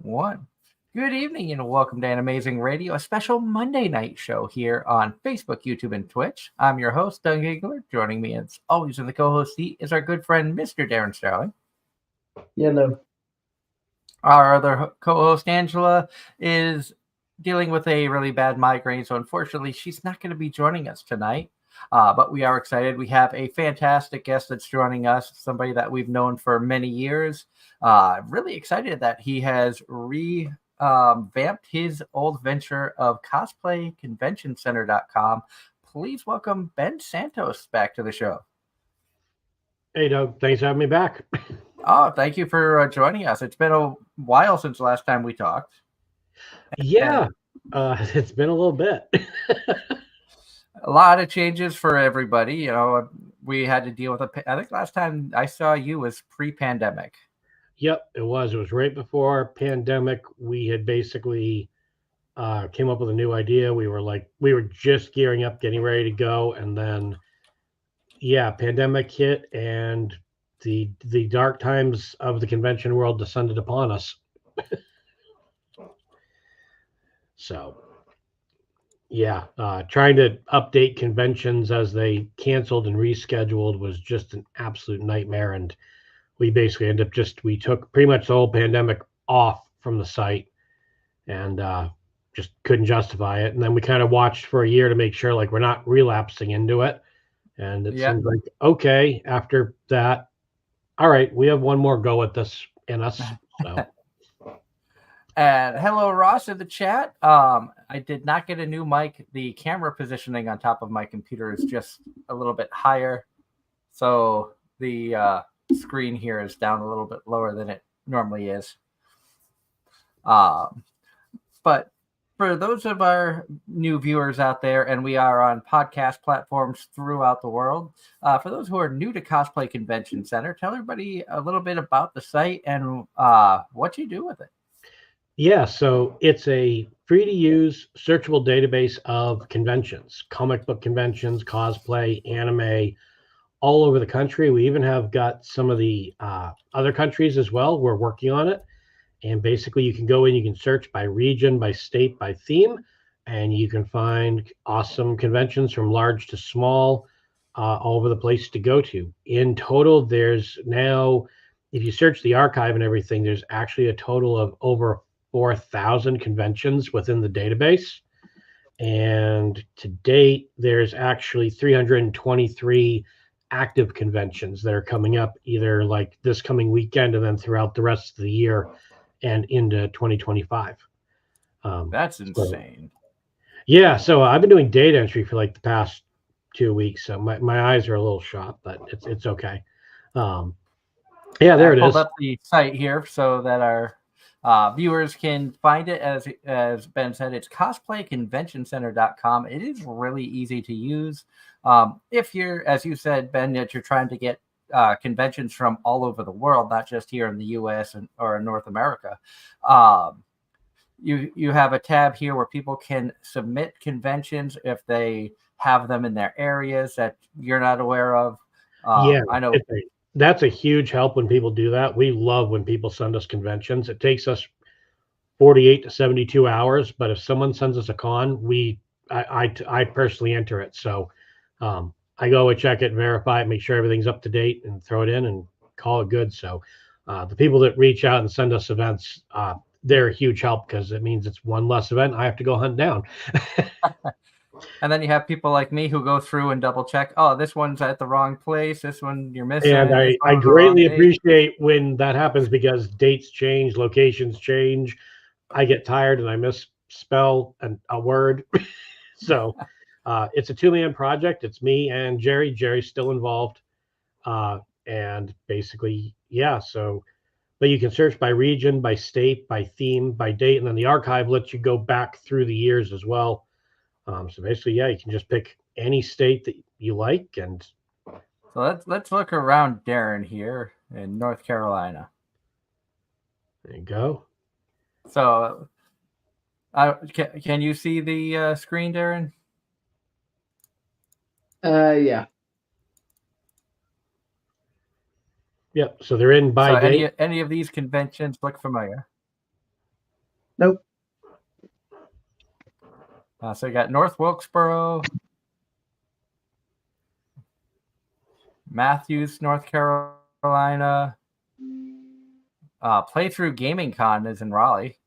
One. Good evening and welcome to Anime-Zing Radio, a special Monday night show here on Facebook, YouTube, and Twitch. I'm your host, Doug Higler. Joining me as always in the co-host seat is our good friend, Mr. Darren Starling. Hello. Our other co-host, Angela, is dealing with a really bad migraine, so unfortunately she's not going to be joining us tonight. But we are excited. We have a fantastic guest that's joining us, somebody that we've known for many years. Really excited that he has revamped his old venture of cosplayconventioncenter.com. Please welcome Ben Santos back to the show. Hey, Doug. Thanks for having me back. Oh, thank you for joining us. It's been a while since the last time we talked. Yeah, it's been a little bit. A lot of changes for everybody. You know, we had to deal with I think last time I saw you was pre-pandemic. Yep, it was. It was right before pandemic. We had basically came up with a new idea. We were just gearing up, getting ready to go, and then pandemic hit, and the dark times of the convention world descended upon us. So. Yeah, trying to update conventions as they canceled and rescheduled was just an absolute nightmare. And we basically we took pretty much the whole pandemic off from the site and just couldn't justify it. And then we kind of watched for a year to make sure like we're not relapsing into it. And it seems like, okay, after that, all right, we have one more go at this in us. So. And hello, Ross, in the chat. I did not get a new mic. The camera positioning on top of my computer is just a little bit higher. So the screen here is down a little bit lower than it normally is. But for those of our new viewers out there, and we are on podcast platforms throughout the world, for those who are new to Cosplay Convention Center, tell everybody a little bit about the site and what you do with it. Yeah, so it's a free-to-use searchable database of conventions, comic book conventions, cosplay, anime, all over the country. We even have got some of the other countries as well. We're working on it. And basically, you can go in, you can search by region, by state, by theme, and you can find awesome conventions from large to small all over the place to go to. In total, there's now, if you search the archive and everything, there's actually a total of over 4,000 conventions within the database. And to date, there's actually 323 active conventions that are coming up either like this coming weekend and then throughout the rest of the year and into 2025. That's insane. So I've been doing data entry for like the past 2 weeks. So my eyes are a little shot, but it's okay. There it is. I pulled up the site here so that our viewers can find it. As Ben said, it's cosplayconventioncenter.com. It is really easy to use. If you're, as you said, Ben, that you're trying to get conventions from all over the world, not just here in the U.S. or in North America, you have a tab here where people can submit conventions if they have them in their areas that you're not aware of. I know. That's a huge help when people do that. We love when people send us conventions. It takes us 48 to 72 hours, but if someone sends us a con, I personally enter it. So I go and check it, verify it, make sure everything's up to date, and throw it in and call it good. So the people that reach out and send us events, they're a huge help because it means it's one less event I have to go hunt down. And then you have people like me who go through and double check. Oh, this one's at the wrong place. This one you're missing. And I greatly appreciate when that happens because dates change, locations change. I get tired and I misspell a word. So it's a two-man project. It's me and Jerry. Jerry's still involved. And basically, but you can search by region, by state, by theme, by date, and then the archive lets you go back through the years as well. So basically, you can just pick any state that you like. And so let's look around Darren here in North Carolina. There you go. So can you see the screen, Darren? Yeah. Yep. So they're in by date. Any of these conventions look familiar? Nope. So you got North Wilkesboro, Matthews, North Carolina. Playthrough Gaming Con is in Raleigh.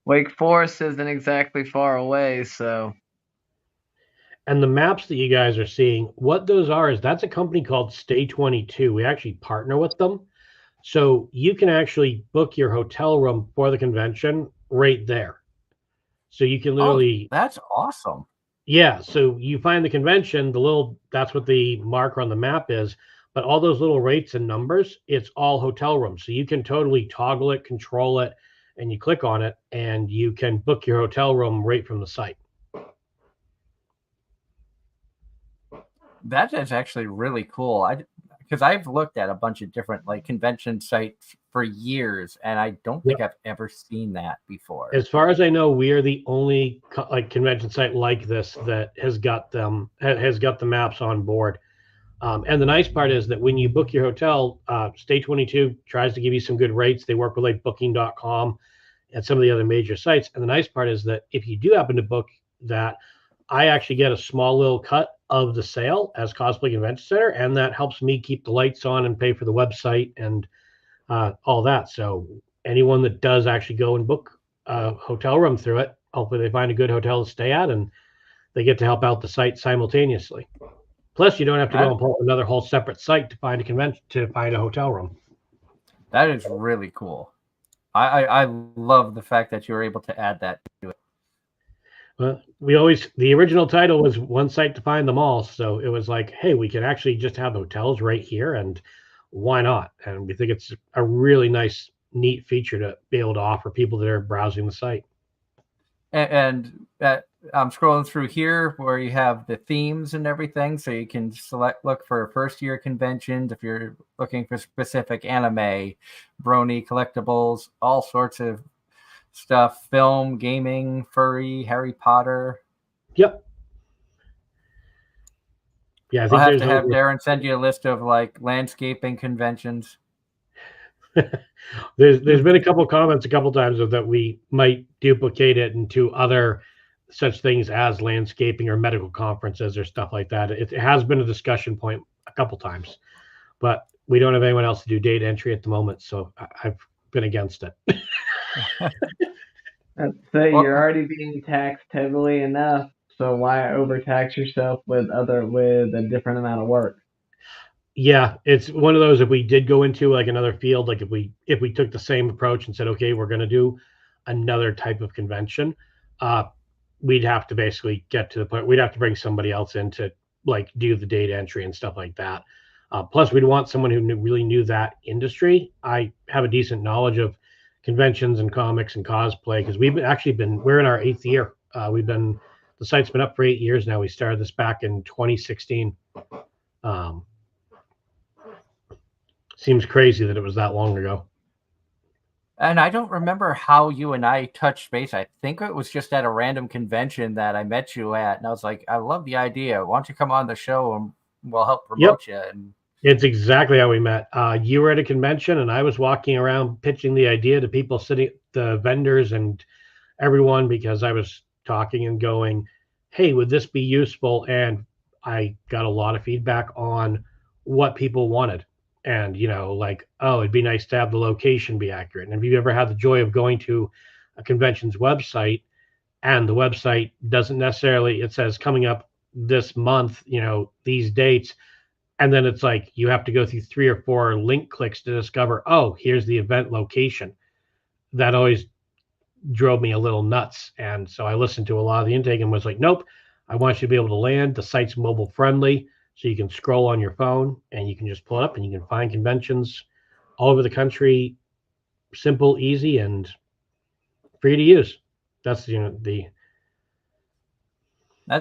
Wake Forest isn't exactly far away, so. And the maps that you guys are seeing, what those are is that's a company called Stay 22. We actually partner with them. So you can actually book your hotel room for the convention right there. So you can literally. Oh, that's awesome. Yeah. So you find the convention, that's what the marker on the map is. But all those little rates and numbers, it's all hotel rooms. So you can totally toggle it, control it, and you click on it, and you can book your hotel room right from the site. That is actually really cool. Because I've looked at a bunch of different convention sites for years, and I don't think I've ever seen that before. As far as I know, we are the only convention site like this that has got the maps on board. And the nice part is that when you book your hotel, Stay 22 tries to give you some good rates. They work with Booking.com and some of the other major sites. And the nice part is that if you do happen to book that, I actually get a small little cut of the sale as Cosplay Convention Center, and that helps me keep the lights on and pay for the website and all that. So anyone that does actually go and book a hotel room through it, hopefully they find a good hotel to stay at, and they get to help out the site simultaneously. Plus, you don't have to go and pull another whole separate site to find a hotel room. That is really cool. I love the fact that you were able to add that to it. Well, the original title was One Site to Find Them All. So it was like, hey, we can actually just have hotels right here, and why not? And we think it's a really nice, neat feature to be able to offer people that are browsing the site. And I'm scrolling through here where you have the themes and everything, so you can look for first year conventions if you're looking for specific anime, brony collectibles, all sorts of stuff, film, gaming, furry, Harry Potter. Yep. Yeah, I think I'll have to have Darren send you a list of landscaping conventions. There's been a couple comments a couple times of that we might duplicate it into other such things as landscaping or medical conferences or stuff like that. It has been a discussion point a couple times, but we don't have anyone else to do data entry at the moment, so I've been against it. I'd say you're already being taxed heavily enough, so why overtax yourself with a different amount of work? Yeah, it's one of those, if we did go into another field, if we took the same approach and said, okay, we're going to do another type of convention, we'd have to basically get to the point, we'd have to bring somebody else in to do the data entry and stuff like that. Plus, we'd want someone who really knew that industry. I have a decent knowledge of conventions and comics and cosplay because we're in our 8th year. The site's been up for 8 years now. We started this back in 2016. Seems crazy that it was that long ago. And I don't remember how you and I touched base. I think it was just at a random convention that I met you at. And I was like, I love the idea. Why don't you come on the show and we'll help promote you? And it's exactly how we met. You were at a convention and I was walking around pitching the idea to people sitting, the vendors and everyone, because I was talking and going, hey, would this be useful? And I got a lot of feedback on what people wanted. And, oh, it'd be nice to have the location be accurate. And have you ever had the joy of going to a convention's website and the website doesn't necessarily, it says coming up this month, these dates. And then it's like you have to go through 3 or 4 link clicks to discover, oh, here's the event location. That always drove me a little nuts. And so I listened to a lot of the intake and was like, nope, I want you to be able to land. The site's mobile friendly. So you can scroll on your phone and you can just pull it up and you can find conventions all over the country, simple, easy, and free to use. That's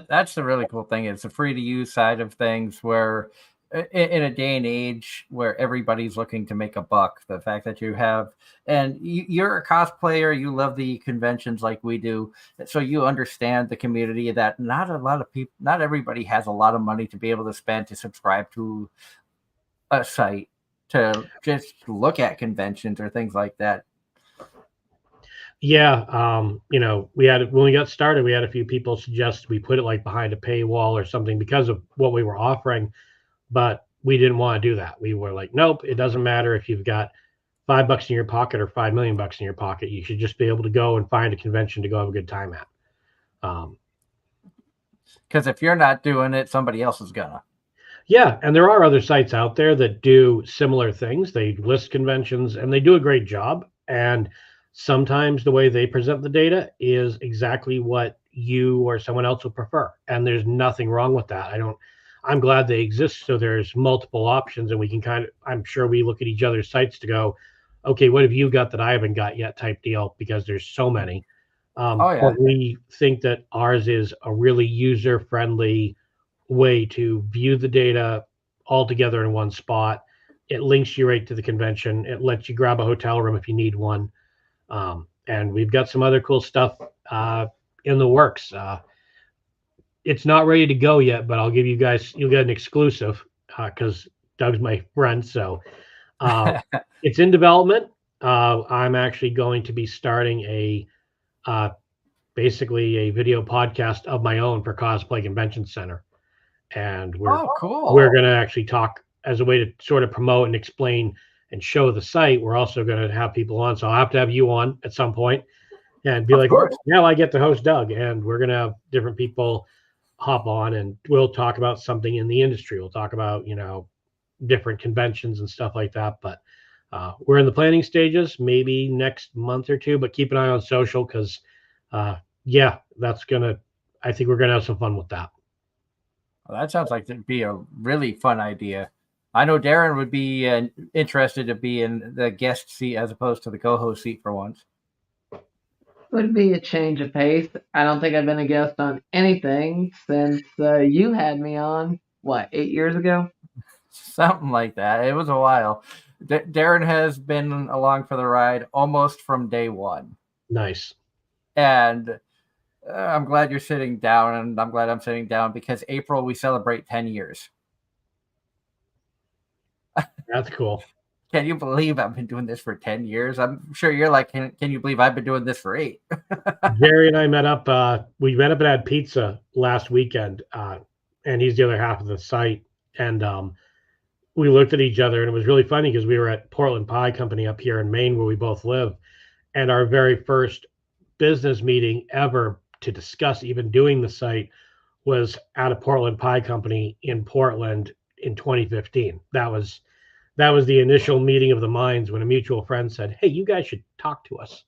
that's the really cool thing. It's the free to use side of things where in a day and age where everybody's looking to make a buck, the fact that you have, and you're a cosplayer, you love the conventions like we do, so you understand the community that not everybody has a lot of money to be able to spend to subscribe to a site to just look at conventions or things like that. Yeah, we had when we got started, we had a few people suggest we put it like behind a paywall or something because of what we were offering, but we didn't want to do that. We were like, nope, it doesn't matter if you've got $5 in your pocket or 5 million bucks in your pocket. You should just be able to go and find a convention to go have a good time at. Because if you're not doing it, somebody else is gonna. Yeah, and there are other sites out there that do similar things. They list conventions and they do a great job. And sometimes the way they present the data is exactly what you or someone else would prefer. And there's nothing wrong with that. I'm glad they exist. So there's multiple options and we can I'm sure we look at each other's sites to go, okay, what have you got that I haven't got yet type deal? Because there's so many. Oh yeah. But we think that ours is a really user friendly way to view the data all together in one spot. It links you right to the convention. It lets you grab a hotel room if you need one. And we've got some other cool stuff in the works. It's not ready to go yet, but I'll give you guys, you'll get an exclusive because Doug's my friend. So it's in development. I'm actually going to be starting basically a video podcast of my own for Cosplay Convention Center. And cool. We're going to actually talk as a way to sort of promote and explain and show the site. We're also going to have people on. So I'll have to have you on at some point and be Of like, course. oh, now I get to host Doug. And we're going to have different people hop on and we'll talk about something in the industry. We'll talk about, different conventions and stuff like that. But we're in the planning stages, maybe next month or two, but keep an eye on social because, I think we're going to have some fun with that. Well, that sounds like it'd be a really fun idea. I know Darren would be interested to be in the guest seat as opposed to the co-host seat for once. Would be a change of pace. I don't think I've been a guest on anything since you had me on, 8 years ago? Something like that. It was a while. Darren has been along for the ride almost from day one. Nice. And I'm glad you're sitting down, and I'm glad I'm sitting down because April we celebrate 10 years. That's cool. Can you believe I've been doing this for 10 years? I'm sure you're like, can you believe I've been doing this for 8? Jerry and I met up. We met up and had pizza last weekend, and he's the other half of the site. And we looked at each other, and it was really funny because we were at Portland Pie Company up here in Maine, where we both live. And our very first business meeting ever to discuss even doing the site was at a Portland Pie Company in Portland in 2015. That was the initial meeting of the minds when a mutual friend said, hey, you guys should talk to us.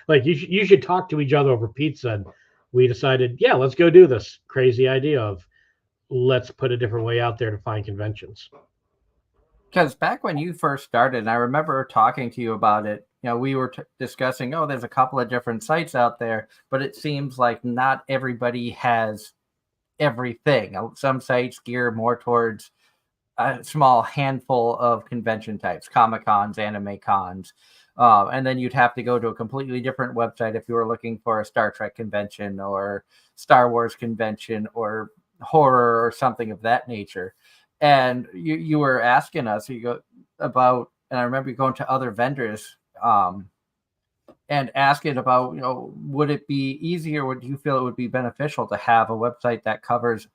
Like you should talk to each other over pizza. And we decided, yeah, let's go do this crazy idea of let's put a different way out there to find conventions. Because back when you first started, and I remember talking to you about it, we were discussing, there's a couple of different sites out there, but it seems like not everybody has everything. Some sites gear more towards a small handful of convention types, Comic Cons, anime cons. And then you'd have to go to a completely different website if you were looking for a Star Trek convention or Star Wars convention or horror or something of that nature. And you were asking us about, and I remember you going to other vendors and asking about, would it be easier? Would you feel it would be beneficial to have a website that covers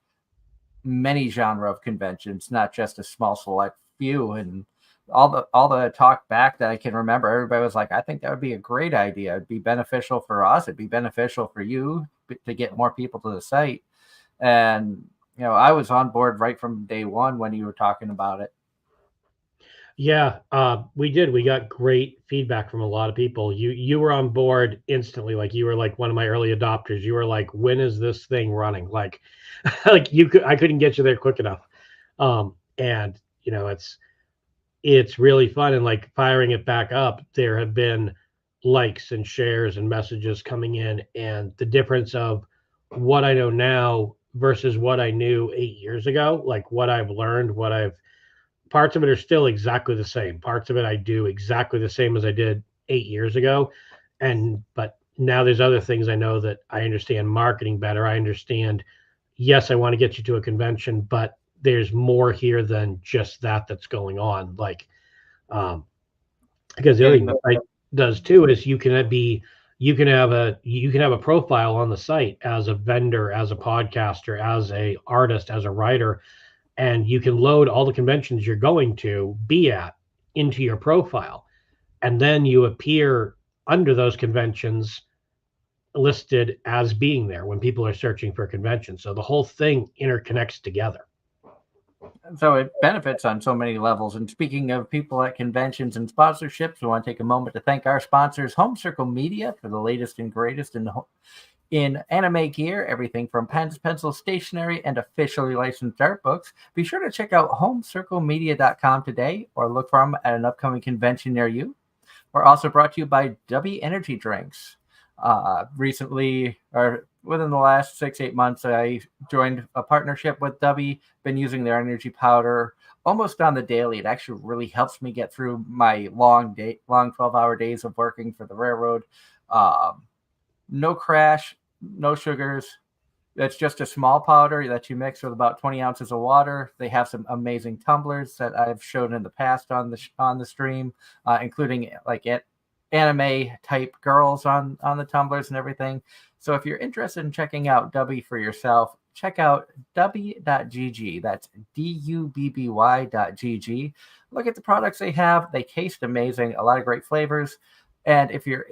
many genre of conventions, not just a small select few? And all the talk back that I can remember, everybody was like, I think that would be a great idea. It'd be beneficial for us. It'd be beneficial for you to get more people to the site. And, I was on board right from day one when you were talking about it. Yeah, we did. We got great feedback from a lot of people. You were on board instantly. Like you were like one of my early adopters. You were like, when is this thing running? Like I couldn't get you there quick enough. And it's really fun. And like firing it back up, there have been likes and shares and messages coming in, and the difference of what I know now versus what I knew 8 years ago, like what I've learned, parts of it are still exactly the same. Parts of it I do exactly the same as I did 8 years ago. But now there's other things I know that I understand marketing better. I understand, yes, I want to get you to a convention, but there's more here than just that's going on. Like, because the other thing that site does too is you can you can have a profile on the site as a vendor, as a podcaster, as a artist, as a writer, and you can load all the conventions you're going to be at into your profile, and then you appear under those conventions listed as being there when people are searching for conventions. So the whole thing interconnects together. So it benefits on so many levels. And speaking of people at conventions and sponsorships, we want to take a moment to thank our sponsors, Home Circle Media, for the latest and greatest in anime gear, everything from pens, pencils, stationery, and officially licensed art books. Be sure to check out homecirclemedia.com today or look for them at an upcoming convention near you. We're also brought to you by W Energy Drinks. Recently, or within the last 6-8 months, I joined a partnership with W. Been using their energy powder almost on the daily. It actually really helps me get through my long 12-hour days of working for the railroad. No crash, no sugars. It's just a small powder that you mix with about 20 ounces of water. They have some amazing tumblers that I've shown in the past on the stream, including like anime type girls on the tumblers and everything. So if you're interested in checking out W for yourself, check out w.gg. That's dubby.gg. Look at the products they have. They taste amazing. A lot of great flavors. And if you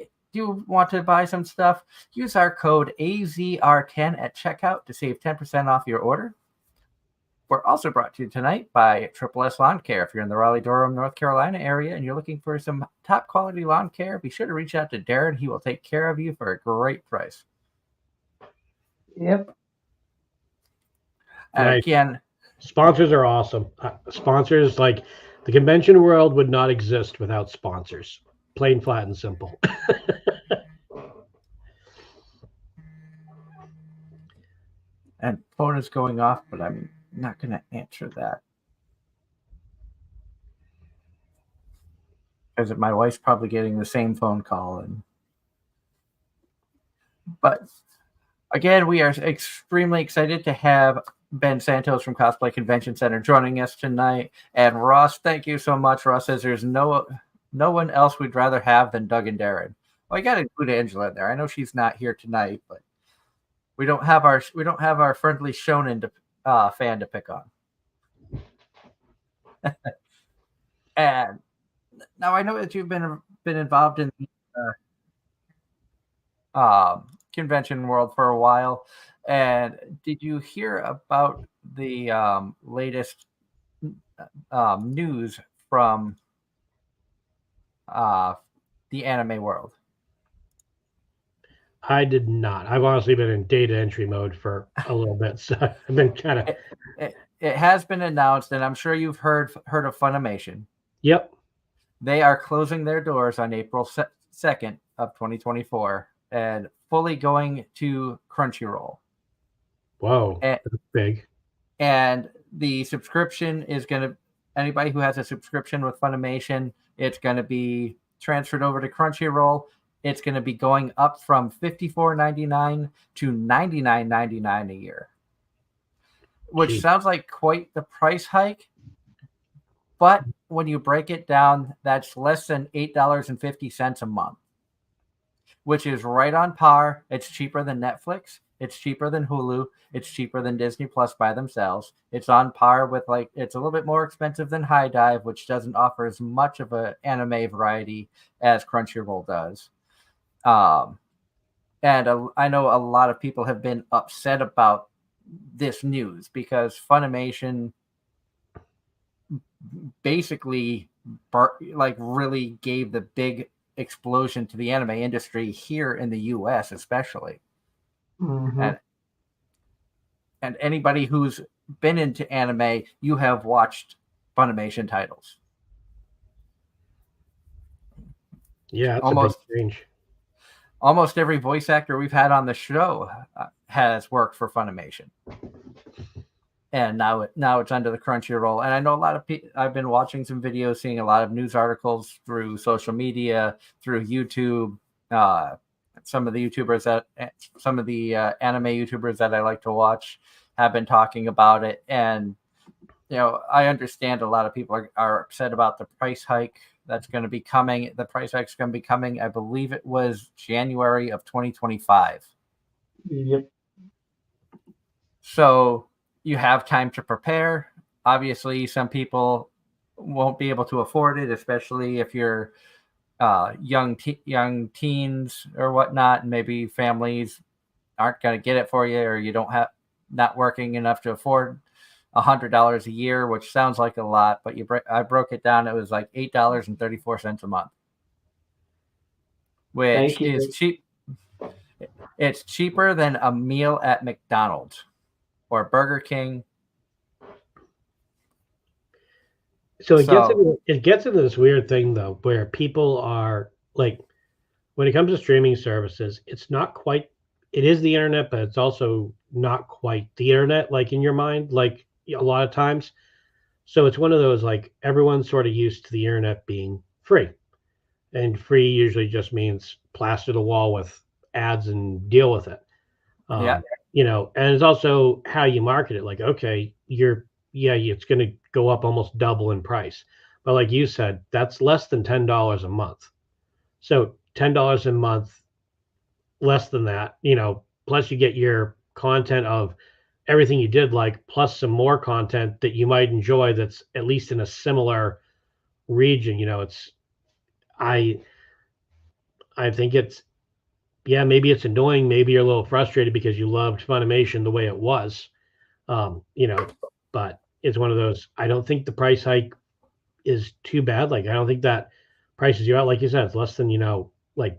want to buy some stuff, use our code AZR10 at checkout to save 10% off your order. We're also brought to you tonight by Triple S Lawn Care. If you're in the Raleigh-Durham, North Carolina area and you're looking for some top quality lawn care, be sure to reach out to Darren. He will take care of you for a great price. Yep. And Nice. again, Sponsors are awesome. Sponsors, like, the convention world would not exist without sponsors. Plain, flat, and simple. and phone is going off, but I'm not going to answer that. Because my wife's probably getting the same phone call. But again, we are extremely excited to have Ben Santos from Cosplay Convention Center joining us tonight. And Ross, thank you so much. Ross says there's no one else we'd rather have than Doug and Darren. Well, I got to include Angela in there. I know she's not here tonight, but we don't have our friendly shonen fan to pick on. And now I know that you've been involved in the convention world for a while. And did you hear about the latest news from the anime world? I did not. I've honestly been in data entry mode for a little bit, so I've been kind of. It has been announced, and I'm sure you've heard of Funimation. Yep. They are closing their doors on April 2nd of 2024 and fully going to Crunchyroll. Whoa, that's big. And the subscription is going to, anybody who has a subscription with Funimation, it's going to be transferred over to Crunchyroll. It's going to be going up from $54.99 to $99.99 a year, which sounds like quite the price hike. But when you break it down, that's less than $8.50 a month, which is right on par. It's cheaper than Netflix. It's cheaper than Hulu. It's cheaper than Disney Plus by themselves. It's on par with, like, it's a little bit more expensive than High Dive, which doesn't offer as much of an anime variety as Crunchyroll does. And I know a lot of people have been upset about this news because Funimation basically really gave the big explosion to the anime industry here in the US especially. Mm-hmm. And anybody who's been into anime, you have watched Funimation titles. Yeah, that's a big change. Almost every voice actor we've had on the show has worked for Funimation. And now it's under the Crunchyroll. And I know a lot of people, I've been watching some videos, seeing a lot of news articles through social media, through YouTube. Some of the anime YouTubers that I like to watch have been talking about it. And, I understand a lot of people are upset about the price hike that's going to be coming. The price hike is going to be coming. I believe it was January of 2025. Yep. So you have time to prepare. Obviously, some people won't be able to afford it, especially if you're young teens or whatnot, and maybe families aren't going to get it for you, or you don't have not working enough to afford $100 a year, which sounds like a lot, but I broke it down. It was like $8.34 a month, which Thank you. is cheap. It's cheaper than a meal at McDonald's or Burger King. So it gets into this weird thing though, where people are like, when it comes to streaming services, it's not quite. It is the internet, but it's also not quite the internet, like in your mind, like a lot of times. So it's one of those, like, everyone's sort of used to the internet being free, and free usually just means plaster the wall with ads and deal with it. Yeah. You know, and it's also how you market it. Like, okay, it's going to go up almost double in price. But like you said, that's less than $10 a month. So $10 a month, less than that, you know, plus you get your content of everything you did like, plus some more content that you might enjoy that's at least in a similar region. You know, I think it's, yeah, maybe it's annoying. Maybe you're a little frustrated because you loved Funimation the way it was. You know, but it's one of those. I don't think the price hike is too bad. Like, I don't think that prices you out. Like you said, it's less than, you know, like,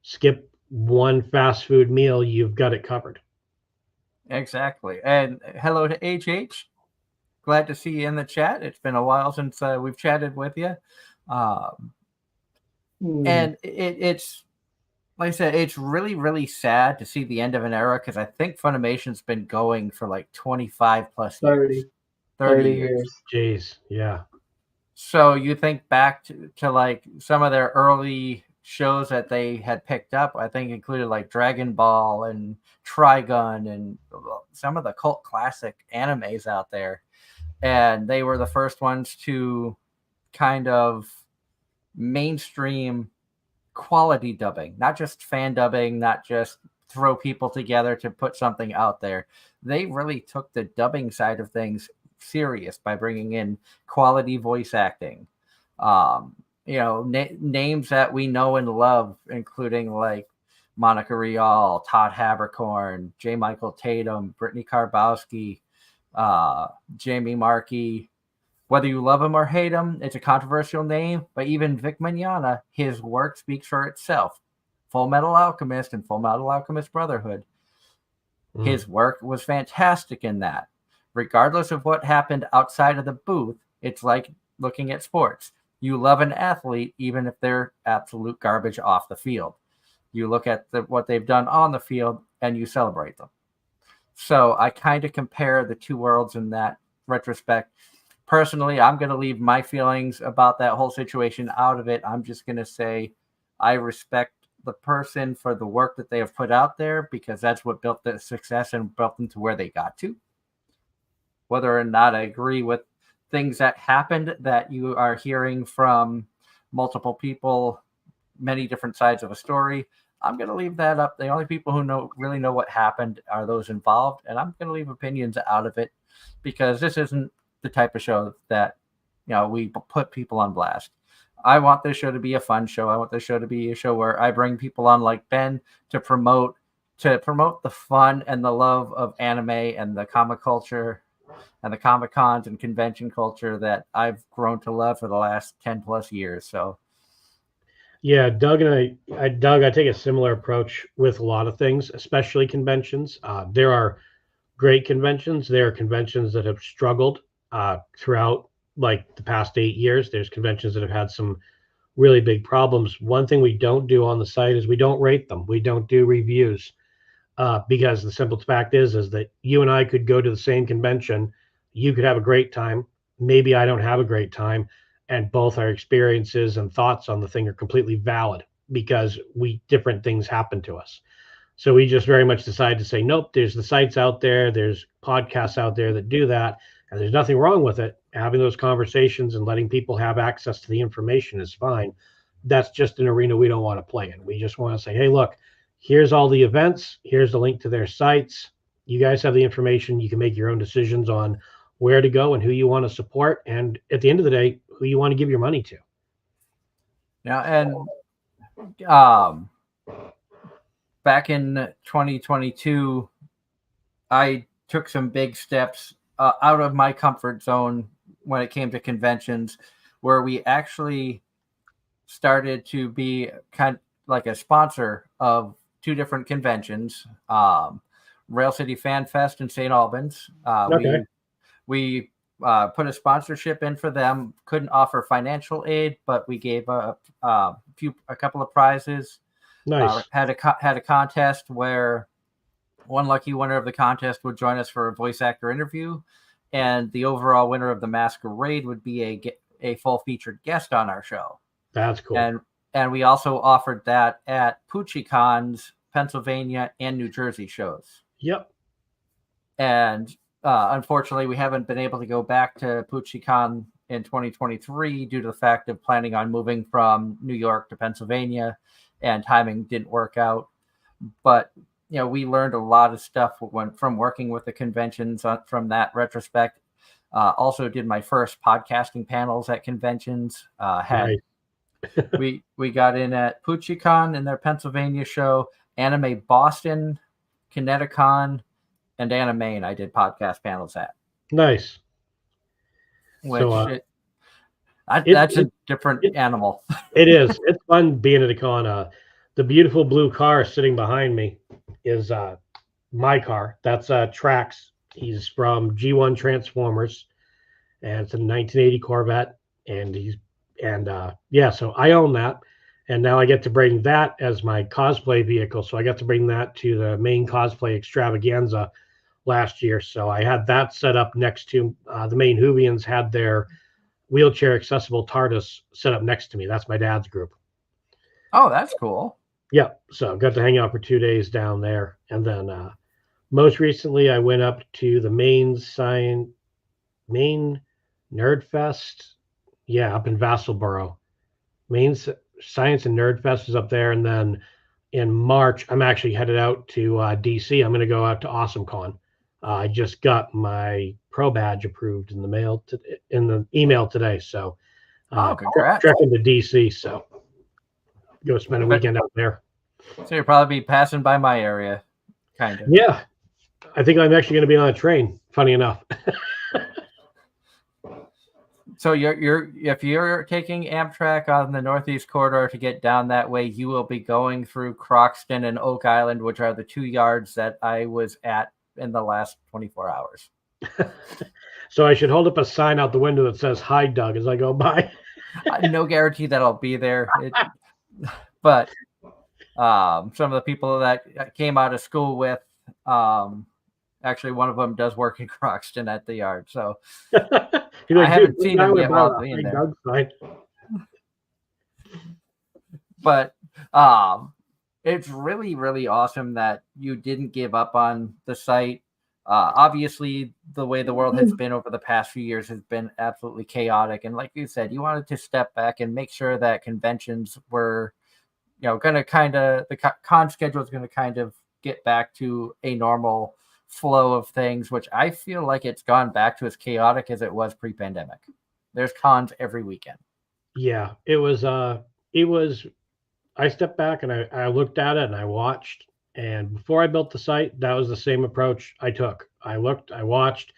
skip one fast food meal, you've got it covered. Exactly. And hello to HH. Glad to see you in the chat. It's been a while since we've chatted with you. And it's, like I said, it's really, really sad to see the end of an era, because I think Funimation's been going for like 25 plus 30 years. Jeez, yeah. So you think back to like some of their early shows that they had picked up, I think included like Dragon Ball and Trigun and some of the cult classic animes out there. And they were the first ones to kind of mainstream quality dubbing, not just fan dubbing, not just throw people together to put something out there. They really took the dubbing side of things serious by bringing in quality voice acting. You know, names that we know and love, including like Monica Rial, Todd Haberkorn, J. Michael Tatum, Brittany Karbowski, Jamie Markey. Whether you love him or hate him, it's a controversial name, but even Vic Mignogna, his work speaks for itself. Full Metal Alchemist and Full Metal Alchemist Brotherhood. His work was fantastic in that. Regardless of what happened outside of the booth, it's like looking at sports. You love an athlete, even if they're absolute garbage off the field. You look at what they've done on the field, and you celebrate them. So I kind of compare the two worlds in that retrospect. Personally, I'm going to leave my feelings about that whole situation out of it. I'm just going to say I respect the person for the work that they have put out there, because that's what built the success and built them to where they got to. Whether or not I agree with things that happened that you are hearing from multiple people, many different sides of a story, I'm going to leave that up. The only people who really know what happened are those involved, and I'm going to leave opinions out of it, because this isn't the type of show that, you know, we put people on blast. I want this show to be a fun show. I want this show to be a show where I bring people on like Ben to promote the fun and the love of anime and the comic culture and the Comic Cons and convention culture that I've grown to love for the last 10 plus years. So yeah, Doug and I take a similar approach with a lot of things, especially conventions. There are great conventions. There are conventions that have struggled throughout like the past 8 years. There's conventions that have had some really big problems. One thing we don't do on the site is we don't rate them. We don't do reviews because the simple fact is that you and I could go to the same convention. You could have a great time. Maybe I don't have a great time. And both our experiences and thoughts on the thing are completely valid, because different things happen to us. So we just very much decided to say, nope, there's the sites out there, there's podcasts out there that do that, and there's nothing wrong with it. having those conversations and letting people have access to the information is fine. That's just an arena we don't want to play in. We just want to say, hey, look, here's all the events. Here's the link to their sites. You guys have the information. You can make your own decisions on where to go and who you want to support. And at the end of the day, who you want to give your money to. Yeah, and back in 2022, I took some big steps out of my comfort zone when it came to conventions, where we actually started to be kind of like a sponsor of 2 different conventions, Rail City Fan Fest in St. Albans. Okay. We put a sponsorship in for them. Couldn't offer financial aid, but we gave a couple of prizes. Nice. Had a contest where one lucky winner of the contest would join us for a voice actor interview, and the overall winner of the masquerade would be a full featured guest on our show. That's cool. And we also offered that at PoochieCon's Pennsylvania and New Jersey shows. Yep. And unfortunately, we haven't been able to go back to PoochieCon in 2023 due to the fact of planning on moving from New York to Pennsylvania, and timing didn't work out. But we learned a lot of stuff from working with the conventions from that retrospect. Also did my first podcasting panels at conventions. Nice. we got in at PoochieCon in their Pennsylvania show, Anime Boston, Kineticon, and Anime-Zing I did podcast panels at. Nice. Which that's a different animal. It is. It's fun being at a con. The beautiful blue car sitting behind me is my car. That's Trax. He's from G1 Transformers, and it's a 1980 Corvette. And so I own that, and now I get to bring that as my cosplay vehicle. So I got to bring that to the main cosplay extravaganza last year. So I had that set up next to the main Whovians had their wheelchair accessible TARDIS set up next to me. That's my dad's group. Oh, that's cool. Yeah, so got to hang out for 2 days down there, and then most recently I went up to the main Nerd Fest, up in Vassalboro. Main Science and Nerd Fest is up there, and then in March I'm actually headed out to DC. I'm going to go out to AwesomeCon. I just got my pro badge approved in the mail in the email today, so congrats. Trekking to DC, so go spend a weekend out there. So you'll probably be passing by my area, kind of. Yeah, I think I'm actually going to be on a train. Funny enough. So if you're taking Amtrak on the Northeast Corridor to get down that way, you will be going through Croxton and Oak Island, which are the 2 yards that I was at in the last 24 hours. So I should hold up a sign out the window that says "Hi, Doug" as I go by. No guarantee that I'll be there, but some of the people that I came out of school with, actually one of them does work in Croxton at the yard, so I haven't seen him yet while being there. But it's really, really awesome that you didn't give up on the site. Obviously, the way the world has been over the past few years has been absolutely chaotic. And like you said, you wanted to step back and make sure that conventions were, going to the con schedule is going to kind of get back to a normal flow of things, which I feel like it's gone back to as chaotic as it was pre-pandemic. There's cons every weekend. Yeah, it was, I stepped back and I looked at it and I watched. And before I built the site, that was the same approach I took. I looked, I watched,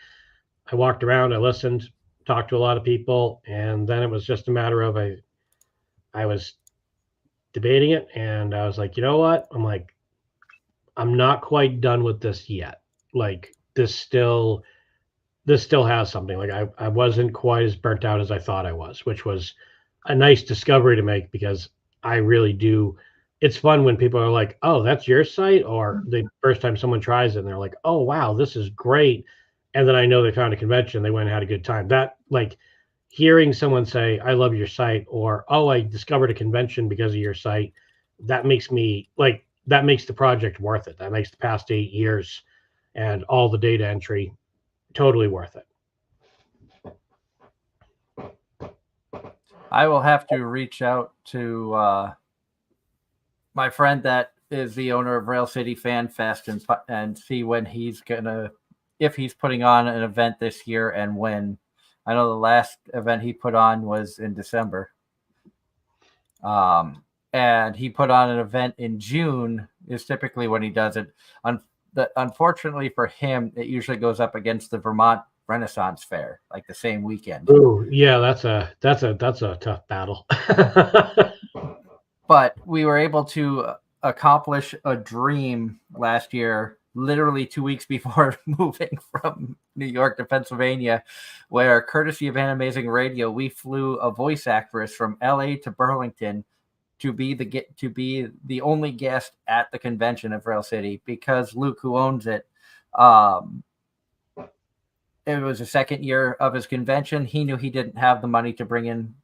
I walked around, I listened, talked to a lot of people, and then it was just a matter of I was debating it, and I was like, you know what? I'm not quite done with this yet. Like this still has something. Like I wasn't quite as burnt out as I thought I was, which was a nice discovery to make, because I really do. It's fun when people are like, oh, that's your site, or the first time someone tries it and they're like, oh, wow, this is great. And then I know they found a convention, they went and had a good time. That, like, hearing someone say, I love your site, or, oh, I discovered a convention because of your site, that makes me that makes the project worth it. That makes the past 8 years and all the data entry totally worth it. I will have to reach out to my friend that is the owner of Rail City Fan Fest and see when if he's putting on an event this year and when. I know the last event he put on was in December. And he put on an event in June is typically when he does it. Unfortunately for him, it usually goes up against the Vermont Renaissance Fair, like the same weekend. Ooh, yeah, that's a tough battle. But we were able to accomplish a dream last year, literally 2 weeks before moving from New York to Pennsylvania, where courtesy of Anime-Zing Radio, we flew a voice actress from LA to Burlington to be the only guest at the convention of Rail City, because Luke, who owns it, it was the second year of his convention. He knew he didn't have the money to bring in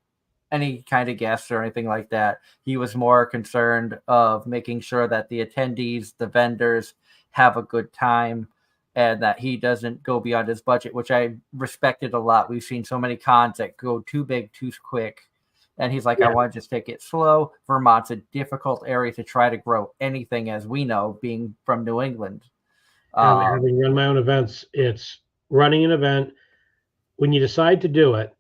any kind of guests or anything like that. He was more concerned of making sure that the attendees, the vendors, have a good time and that he doesn't go beyond his budget, which I respected a lot. We've seen so many cons that go too big, too quick. And he's like, I want to just take it slow. Vermont's a difficult area to try to grow anything, as we know, being from New England. Having run my own events, it's running an event. When you decide to do it,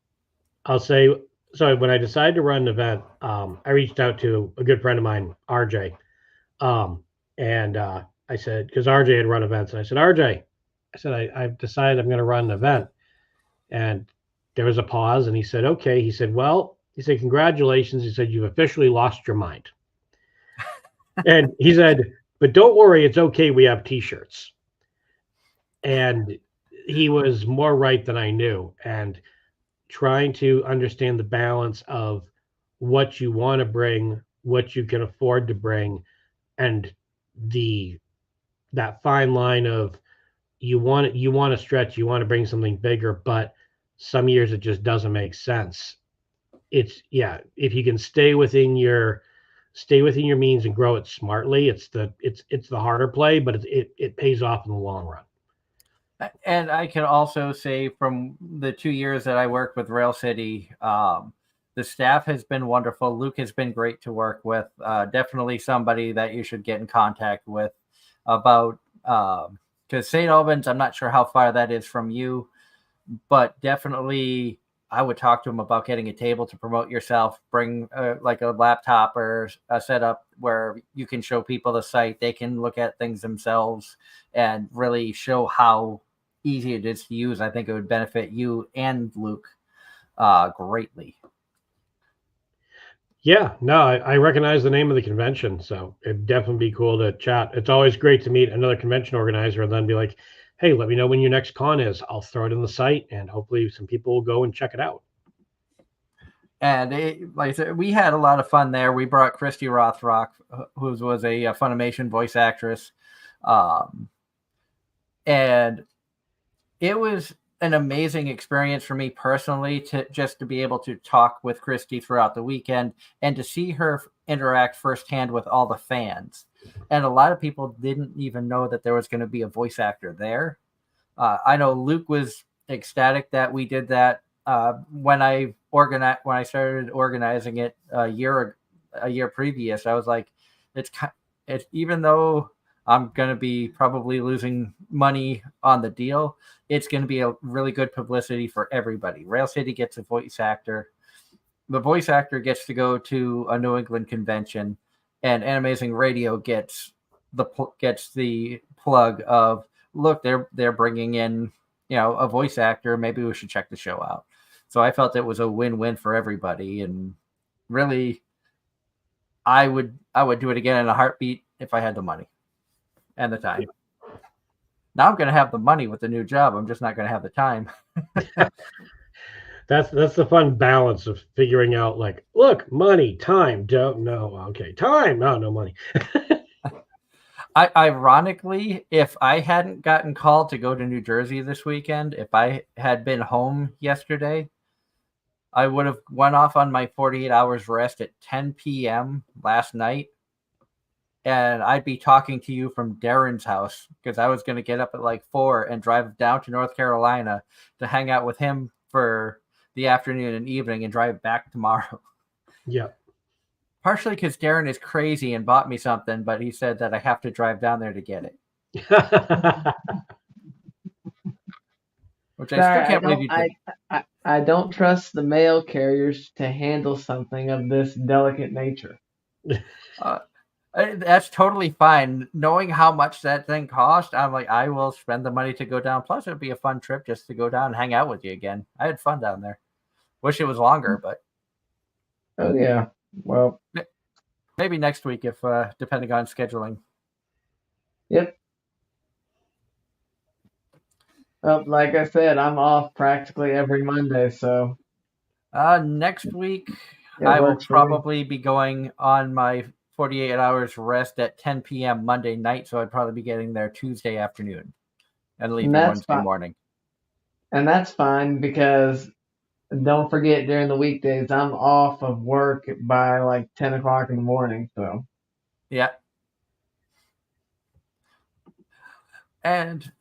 I'll say, so when I decided to run an event, I reached out to a good friend of mine, RJ. And I said, because RJ had run events, and I said, RJ, I've decided I'm going to run an event. And there was a pause, and he said, okay. He said, congratulations. He said, you've officially lost your mind. And he said, but don't worry, it's okay. We have t-shirts. And he was more right than I knew. And trying to understand the balance of what you want to bring, what you can afford to bring, and that fine line of you want to stretch, you want to bring something bigger, but some years it just doesn't make sense. If you can stay within your means and grow it smartly, it's the harder play, but it pays off in the long run. And I can also say from the 2 years that I worked with Rail City, the staff has been wonderful. Luke has been great to work with. Definitely somebody that you should get in contact with about, because St. Albans, I'm not sure how far that is from you, but definitely I would talk to him about getting a table to promote yourself. Bring like a laptop or a setup where you can show people the site. They can look at things themselves and really show how easy it is to use. I think it would benefit you and Luke greatly. Yeah, no, I recognize the name of the convention, so it'd definitely be cool to chat. It's always great to meet another convention organizer and then be like, hey, let me know when your next con is. I'll throw it in the site, and hopefully some people will go and check it out. And like I said, we had a lot of fun there. We brought Christy Rothrock, who was a Funimation voice actress. And it was an amazing experience for me personally to be able to talk with Christy throughout the weekend and to see her interact firsthand with all the fans. And a lot of people didn't even know that there was going to be a voice actor there. I know Luke was ecstatic that we did that. When I started organizing it a year previous, I was like, it's even though I'm going to be probably losing money on the deal, it's going to be a really good publicity for everybody. Rail City gets a voice actor. The voice actor gets to go to a New England convention, and Anime-Zing Radio gets the plug of, look, they're bringing in, a voice actor. Maybe we should check the show out. So I felt it was a win-win for everybody, and really, I would do it again in a heartbeat if I had the money and the time. Now I'm going to have the money with the new job. I'm just not going to have the time. That's the fun balance of figuring out, like, look, money, time, don't know. Okay, time, no money. Ironically, if I hadn't gotten called to go to New Jersey this weekend, if I had been home yesterday, I would have went off on my 48 hours rest at 10 p.m. last night. And I'd be talking to you from Darren's house because I was going to get up at like 4 and drive down to North Carolina to hang out with him for the afternoon and evening and drive back tomorrow. Yeah. Partially because Darren is crazy and bought me something, but he said that I have to drive down there to get it. Which I still can't believe you did. I don't trust the mail carriers to handle something of this delicate nature. That's totally fine. Knowing how much that thing cost, I'm like, I will spend the money to go down. Plus, it'd be a fun trip just to go down and hang out with you again. I had fun down there. Wish it was longer, but Oh yeah. Well, maybe next week if depending on scheduling. yep. Like I said, I'm off practically every Monday, so Next week, it I will works for me. probably be going on my 48 hours rest at 10 p.m. Monday night, so I'd probably be getting there Tuesday afternoon and leaving that's Wednesday fine. morning. And that's fine because don't forget during the weekdays I'm off of work by like 10 o'clock in the morning. So Yeah. And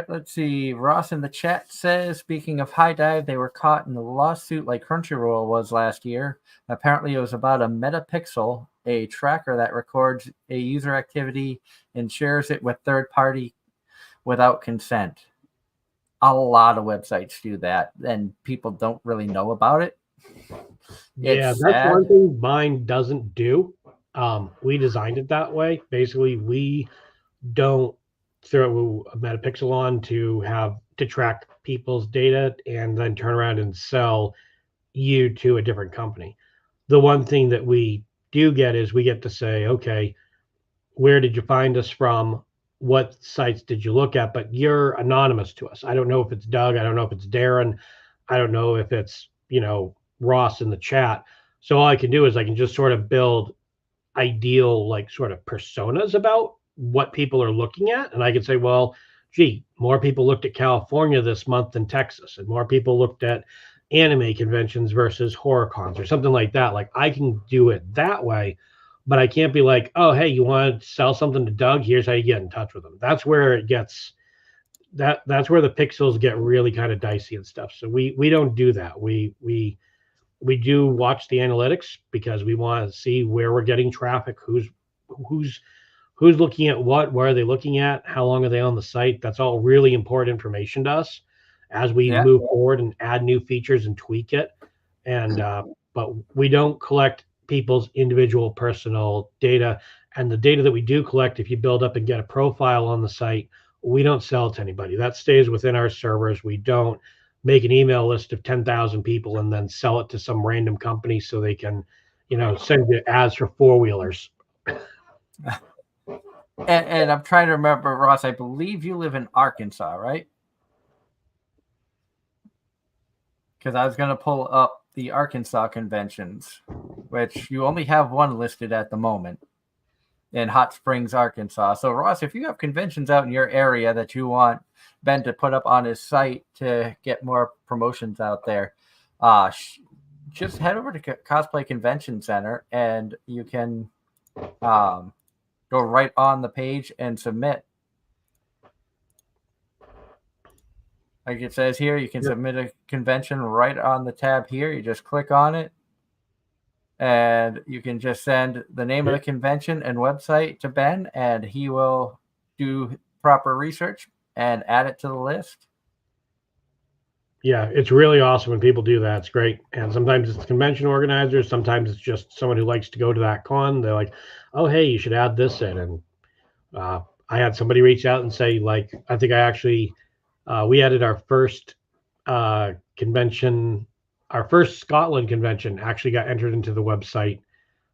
let's see. Ross in the chat says, speaking of high dive, they were caught in a lawsuit like Crunchyroll was last year. Apparently, it was about a metapixel, a tracker that records a user activity and shares it with third party without consent. A lot of websites do that, and people don't really know about it. Yeah, It's that's sad. one thing mine doesn't do. We designed it that way. Basically, we don't throw a metapixel on to track people's data and then turn around and sell you to a different company. The one thing that we do get is we get to say, okay, where did you find us from? What sites did you look at? But you're anonymous to us. I don't know if it's Doug. I don't know if it's Darren. I don't know if it's, Ross in the chat. So all I can do is I can just sort of build ideal, like, sort of personas about what people are looking at. And I can say, well, gee, more people looked at California this month than Texas, and more people looked at anime conventions versus horror cons or something like that. Like, I can do it that way, but I can't be like, oh, hey, you want to sell something to Doug? Here's how you get in touch with him. That's where it gets that's where the pixels get really kind of dicey and stuff. So we don't do that. We do watch the analytics because we want to see where we're getting traffic, who's looking at what, where are they looking at, how long are they on the site. That's all really important information to us as we move forward and add new features and tweak it. And but we don't collect people's individual personal data. And the data that we do collect, if you build up and get a profile on the site, we don't sell it to anybody. That stays within our servers. We don't make an email list of 10,000 people and then sell it to some random company so they can, send you ads for four-wheelers. And I'm trying to remember, Ross, I believe you live in Arkansas, right? Because I was going to pull up the Arkansas conventions, which you only have one listed at the moment in Hot Springs, Arkansas. So, Ross, if you have conventions out in your area that you want Ben to put up on his site to get more promotions out there, just head over to Cosplay Convention Center and you can go right on the page and submit. Like it says here, you can submit a convention right on the tab here. You just click on it and you can just send the name of the convention and website to Ben, and he will do proper research and add it to the list. Yeah, it's really awesome when people do that. It's great. And sometimes it's convention organizers. Sometimes it's just someone who likes to go to that con. They're like, oh, hey, you should add this in. And I had somebody reach out and say, like, I think I actually, we added our first convention, our first Scotland convention actually got entered into the website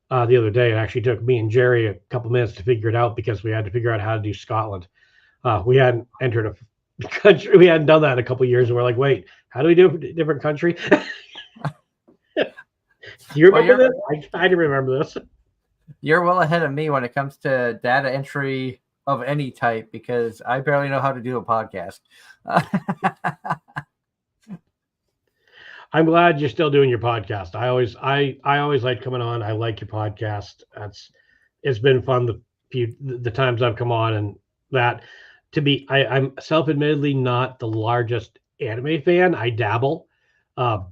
the other day. It actually took me and Jerry a couple minutes to figure it out because we had to figure out how to do Scotland. We hadn't entered a country. We hadn't done that in a couple of years. And we're like, wait, how do we do a different country? Do you remember this? I didn't remember this. You're well ahead of me when it comes to data entry of any type because I barely know how to do a podcast. I'm glad you're still doing your podcast. I always like coming on. I like your podcast. It's been fun the times I've come on, and that I'm self-admittedly not the largest anime fan. I dabble.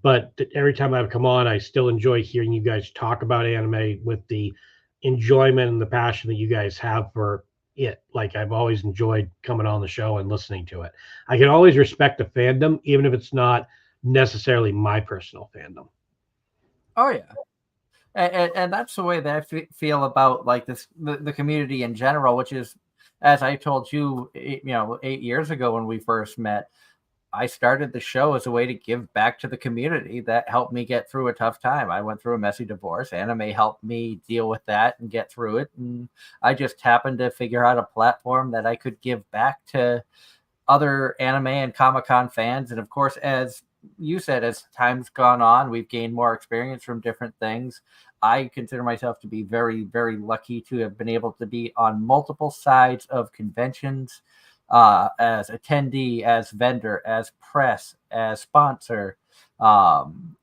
But every time I've come on, I still enjoy hearing you guys talk about anime with the enjoyment and the passion that you guys have for it. Like I've always enjoyed coming on the show and listening to it. I can always respect a fandom, even if it's not necessarily my personal fandom. Oh yeah. And that's the way that I feel about like the community in general, which is, as I told you, 8 years ago when we first met, I started the show as a way to give back to the community that helped me get through a tough time. I went through a messy divorce. Anime helped me deal with that and get through it. And I just happened to figure out a platform that I could give back to other anime and Comic-Con fans. And of course, as you said, as time's gone on, we've gained more experience from different things. I consider myself to be very, very lucky to have been able to be on multiple sides of conventions, as attendee, as vendor, as press, as sponsor.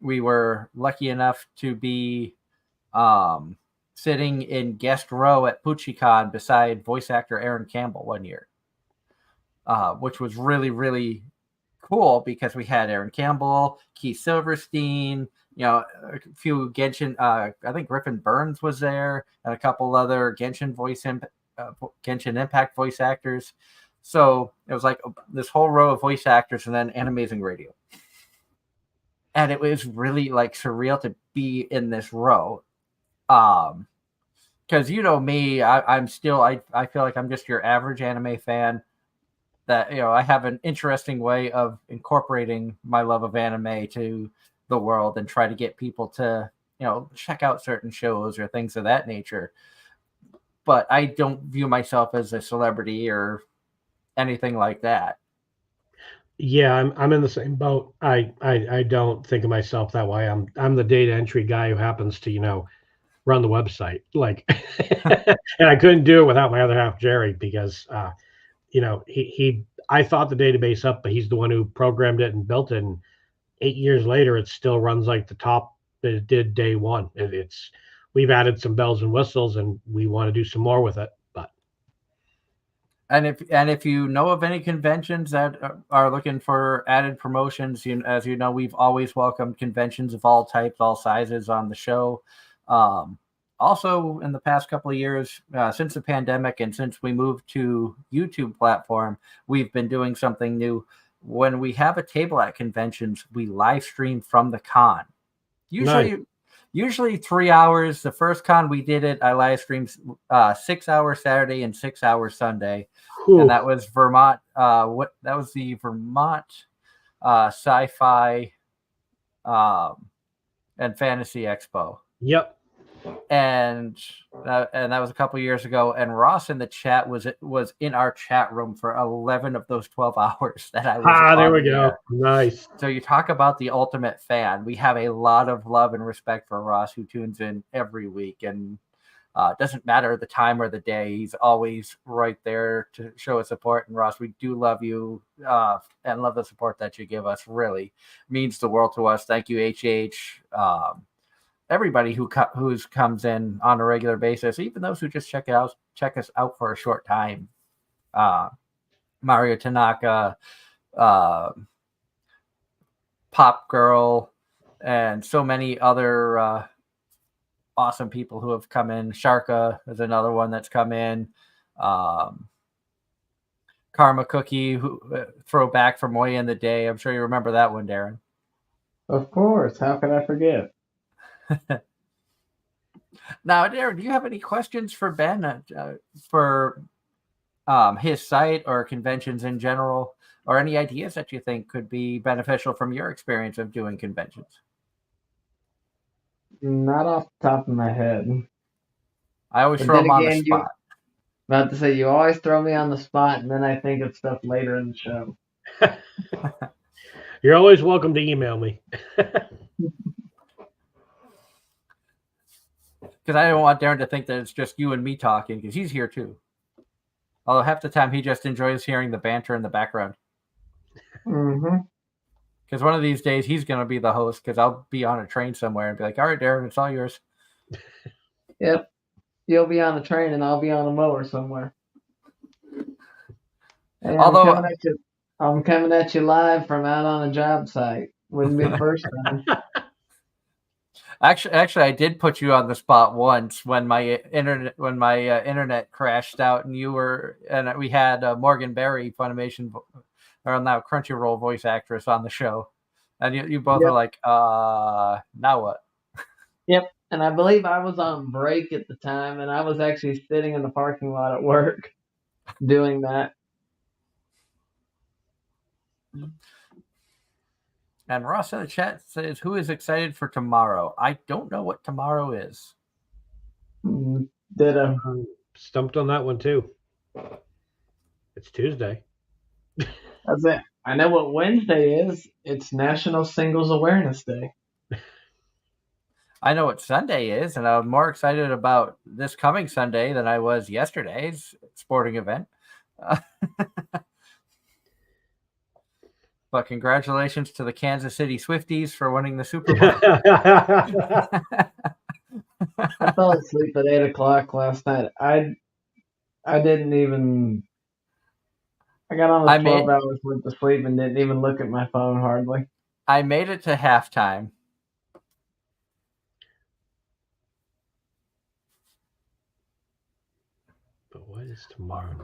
We were lucky enough to be sitting in guest row at PucciCon beside voice actor Aaron Campbell one year, which was really, really cool because we had Aaron Campbell, Keith Silverstein, a few Genshin. I think Griffin Burns was there, and a couple other Genshin Genshin Impact voice actors. So it was like this whole row of voice actors, and then Anime-Zing Radio, and it was really like surreal to be in this row. Because me, I'm still I feel like I'm just your average anime fan. That I have an interesting way of incorporating my love of anime to the world and try to get people to check out certain shows or things of that nature. But I don't view myself as a celebrity or anything like that. Yeah, I'm in the same boat. I don't think of myself that way. I'm the data entry guy who happens to run the website. Like, and I couldn't do it without my other half, Jerry, because I thought the database up, but he's the one who programmed it and built it. And 8 years later, it still runs like the top that it did day one. We've added some bells and whistles, and we want to do some more with it. But and if you know of any conventions that are looking for added promotions, as you know, we've always welcomed conventions of all types, all sizes on the show. Also, in the past couple of years, since the pandemic and since we moved to YouTube platform, we've been doing something new. When we have a table at conventions, we live stream from the con. Usually 3 hours. The first con we did it, I live streamed 6 hours Saturday and 6 hours Sunday, and that was Vermont. That was the Vermont Sci-Fi and Fantasy Expo. Yep. And that was a couple years ago. And Ross in the chat was in our chat room for 11 of those 12 hours that I was. There we go. Nice. So you talk about the ultimate fan. We have a lot of love and respect for Ross, who tunes in every week, and doesn't matter the time or the day. He's always right there to show his support. And Ross, we do love you and love the support that you give us. Really means the world to us. Thank you, HH. Everybody who comes in on a regular basis, even those who just check us out for a short time. Mario Tanaka, Pop Girl, and so many other awesome people who have come in. Sharka is another one that's come in. Karma Cookie, who throwback from way in the day. I'm sure you remember that one, Darren. Of course. How could I forget? Now, Darren, do you have any questions for Ben for his site or conventions in general, or any ideas that you think could be beneficial from your experience of doing conventions? Not off the top of my head. I always throw him on the spot. About to say, you always throw me on the spot, and then I think of stuff later in the show. You're always welcome to email me. Because I don't want Darren to think that it's just you and me talking, because he's here too. Although half the time he just enjoys hearing the banter in the background. Mm-hmm. Because one of these days he's going to be the host, because I'll be on a train somewhere and be like, all right, Darren, it's all yours. Yep. You'll be on a train and I'll be on a mower somewhere. Hey, I'm coming at you live from out on a job site. Wouldn't be the first time. Actually, I did put you on the spot once when my internet crashed out, and we had Morgan Berry, Funimation, or now Crunchyroll voice actress on the show, and you both Yep. were like, now what? Yep. And I believe I was on break at the time, and I was actually sitting in the parking lot at work doing that. And Ross in the chat says, "Who is excited for tomorrow?" I don't know what tomorrow is. Ditto. Stumped on that one too. It's Tuesday. That's it. I know what Wednesday is. It's National Singles Awareness Day. I know what Sunday is, and I'm more excited about this coming Sunday than I was yesterday's sporting event. But congratulations to the Kansas City Swifties for winning the Super Bowl. I fell asleep at 8 o'clock last night. I didn't even. I got almost 12 hours worth of sleep and didn't even look at my phone hardly. I made it to halftime. But what is tomorrow?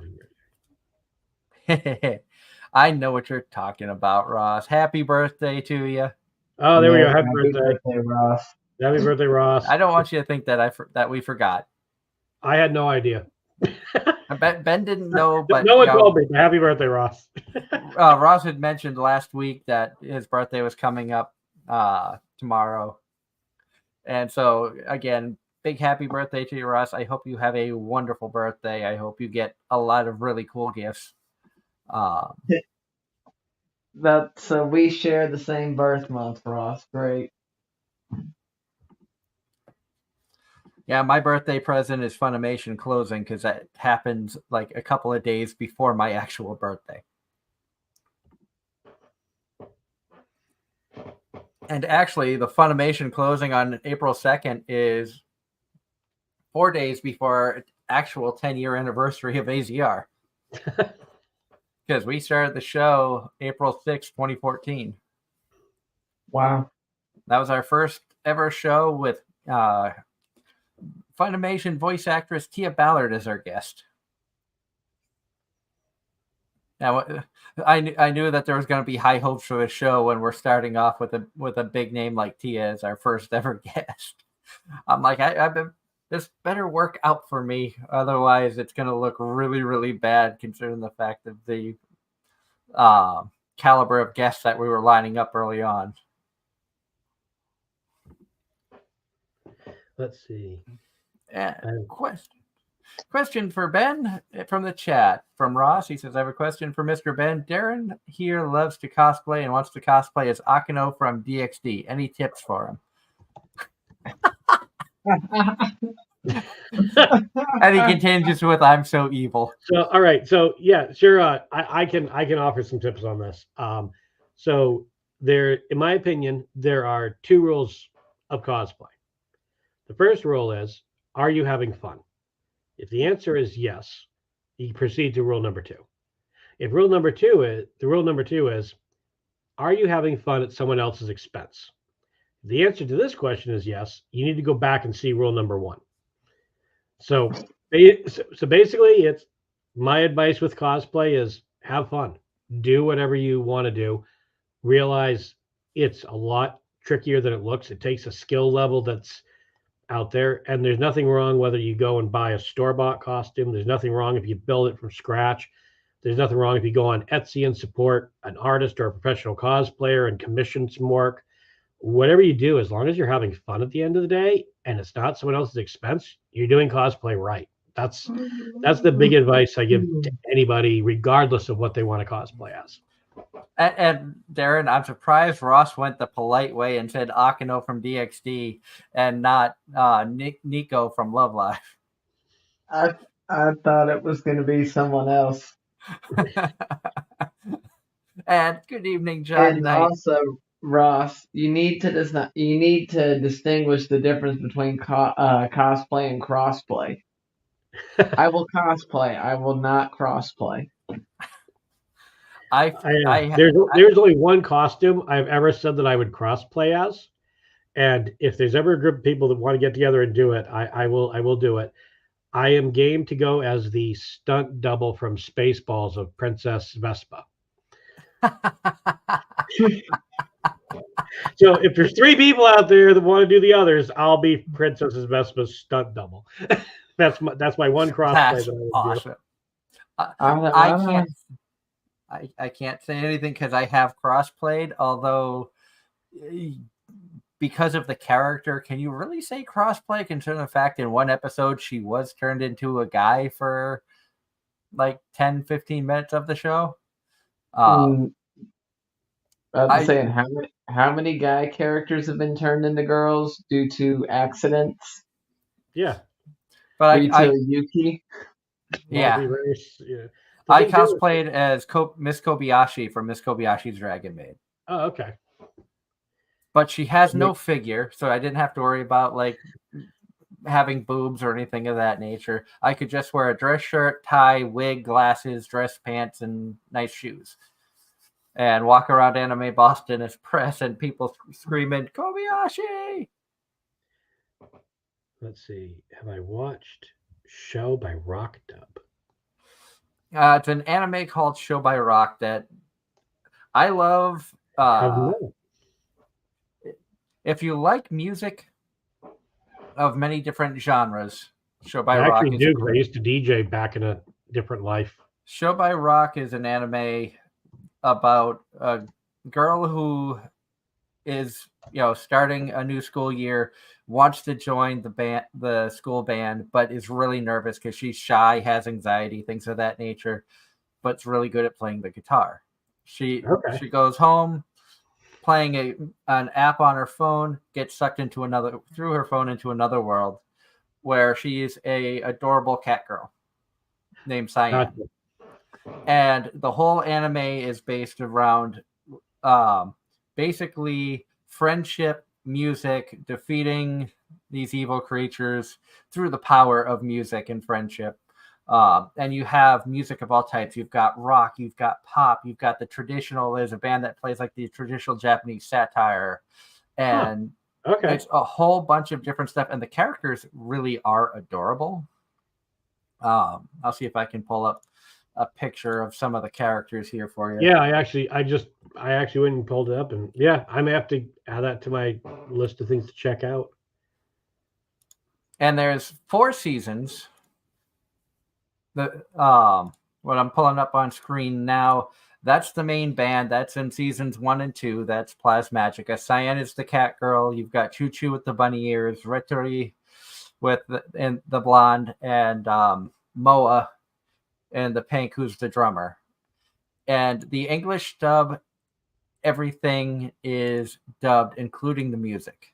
I know what you're talking about, Ross. Happy birthday to you. Oh, there we go. Happy birthday, Ross. Happy birthday, Ross. I don't want you to think that we forgot. I had no idea. Ben didn't know, but no one told me. Happy birthday, Ross. Ross had mentioned last week that his birthday was coming up tomorrow. And so, again, big happy birthday to you, Ross. I hope you have a wonderful birthday. I hope you get a lot of really cool gifts. We share the same birth month, Ross. Great. Yeah, my birthday present is Funimation closing because that happens like a couple of days before my actual birthday. And actually, the Funimation closing on April 2nd is 4 days before actual 10-year anniversary of AZR. Because we started the show April 6th, 2014. Wow. That was our first ever show with Funimation voice actress Tia Ballard as our guest. Now, I knew that there was going to be high hopes for the show when we're starting off with a big name like Tia as our first ever guest. I'm like, this better work out for me, otherwise it's going to look really, really bad considering the fact of the caliber of guests that we were lining up early on. Let's see. Question for Ben from the chat from Ross. He says, I have a question for Mr. Ben. Darren here loves to cosplay and wants to cosplay as Akino from DxD. Any tips for him? And he continues with, I'm so evil. So, all right. So, yeah, sure. I can offer some tips on this. So there, in my opinion, there are two rules of cosplay. The first rule is, are you having fun? If the answer is yes, you proceed to rule number two. If rule number two is, are you having fun at someone else's expense? If the answer to this question is yes, you need to go back and see rule number one. So basically, it's my advice with cosplay is have fun. Do whatever you want to do. Realize it's a lot trickier than it looks. It takes a skill level that's out there, and there's nothing wrong whether you go and buy a store-bought costume. There's nothing wrong if you build it from scratch. There's nothing wrong if you go on Etsy and support an artist or a professional cosplayer and commission some work. Whatever you do, as long as you're having fun at the end of the day and it's not someone else's expense, you're doing cosplay right. That's the big advice I give to anybody, regardless of what they want to cosplay as. And Darren, I'm surprised Ross went the polite way and said Akino from DxD and not Nico from Love Live. I thought it was going to be someone else. And good evening, John. And also, Ross, you need to distinguish the difference between cosplay and crossplay. I will cosplay. I will not crossplay. There's only one costume I've ever said that I would crossplay as, and if there's ever a group of people that want to get together and do it, I will do it. I am game to go as the stunt double from Spaceballs of Princess Vespa. So if there's 3 people out there that want to do the others, I'll be Princess Vespa's stunt double. That's my one crossplay that I would do. Awesome. I can't say anything because I have crossplayed, although because of the character, can you really say crossplay considering the fact in one episode she was turned into a guy for like 10-15 minutes of the show? I'm saying how many guy characters have been turned into girls due to accidents? Yeah. But Rita Yuki. Yeah. Yeah. I cosplayed as Miss Kobayashi from Miss Kobayashi's Dragon Maid. Oh, okay. But she has no figure, so I didn't have to worry about like having boobs or anything of that nature. I could just wear a dress shirt, tie, wig, glasses, dress pants, and nice shoes. And walk around Anime Boston as press and people screaming, Kobayashi! Let's see. Have I watched Show by Rock Dub? It's an anime called Show by Rock that I love. If you like music of many different genres, Show by Rock. I actually do. I used to DJ back in a different life. Show by Rock is an anime about a girl who is, starting a new school year, wants to join the school band, but is really nervous because she's shy, has anxiety, things of that nature, but's really good at playing the guitar. She goes home, playing an app on her phone, gets sucked through her phone into another world where she's a adorable cat girl named Cyan. Gotcha. And the whole anime is based around basically friendship, music, defeating these evil creatures through the power of music and friendship. And you have music of all types. You've got rock, you've got pop, you've got the traditional. There's a band that plays like the traditional Japanese satire. And it's a whole bunch of different stuff. And the characters really are adorable. I'll see if I can pull up a picture of some of the characters here for you. Yeah, I actually went and pulled it up, and yeah, I may have to add that to my list of things to check out. And there's 4 seasons. What I'm pulling up on screen now, that's the main band. That's in seasons 1 and 2. That's Plasmagica. Cyan is the cat girl. You've got Choo Choo with the bunny ears, Ritori with the blonde, and Moa and the pink, who's the drummer. And the English dub, everything is dubbed, including the music.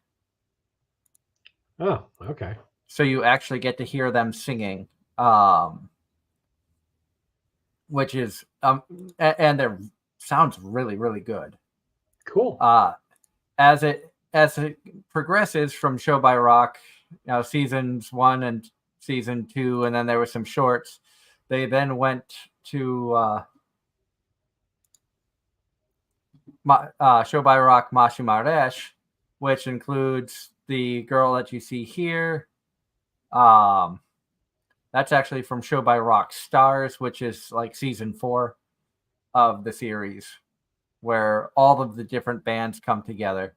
Oh, okay. So you actually get to hear them singing, which is and it sounds really, really good. Cool. As it progresses from Show by Rock, seasons 1 and season 2, and then there were some shorts. They then went to Show by Rock Mashimaresh, which includes the girl that you see here. That's actually from Show by Rock Stars, which is like season 4 of the series, where all of the different bands come together.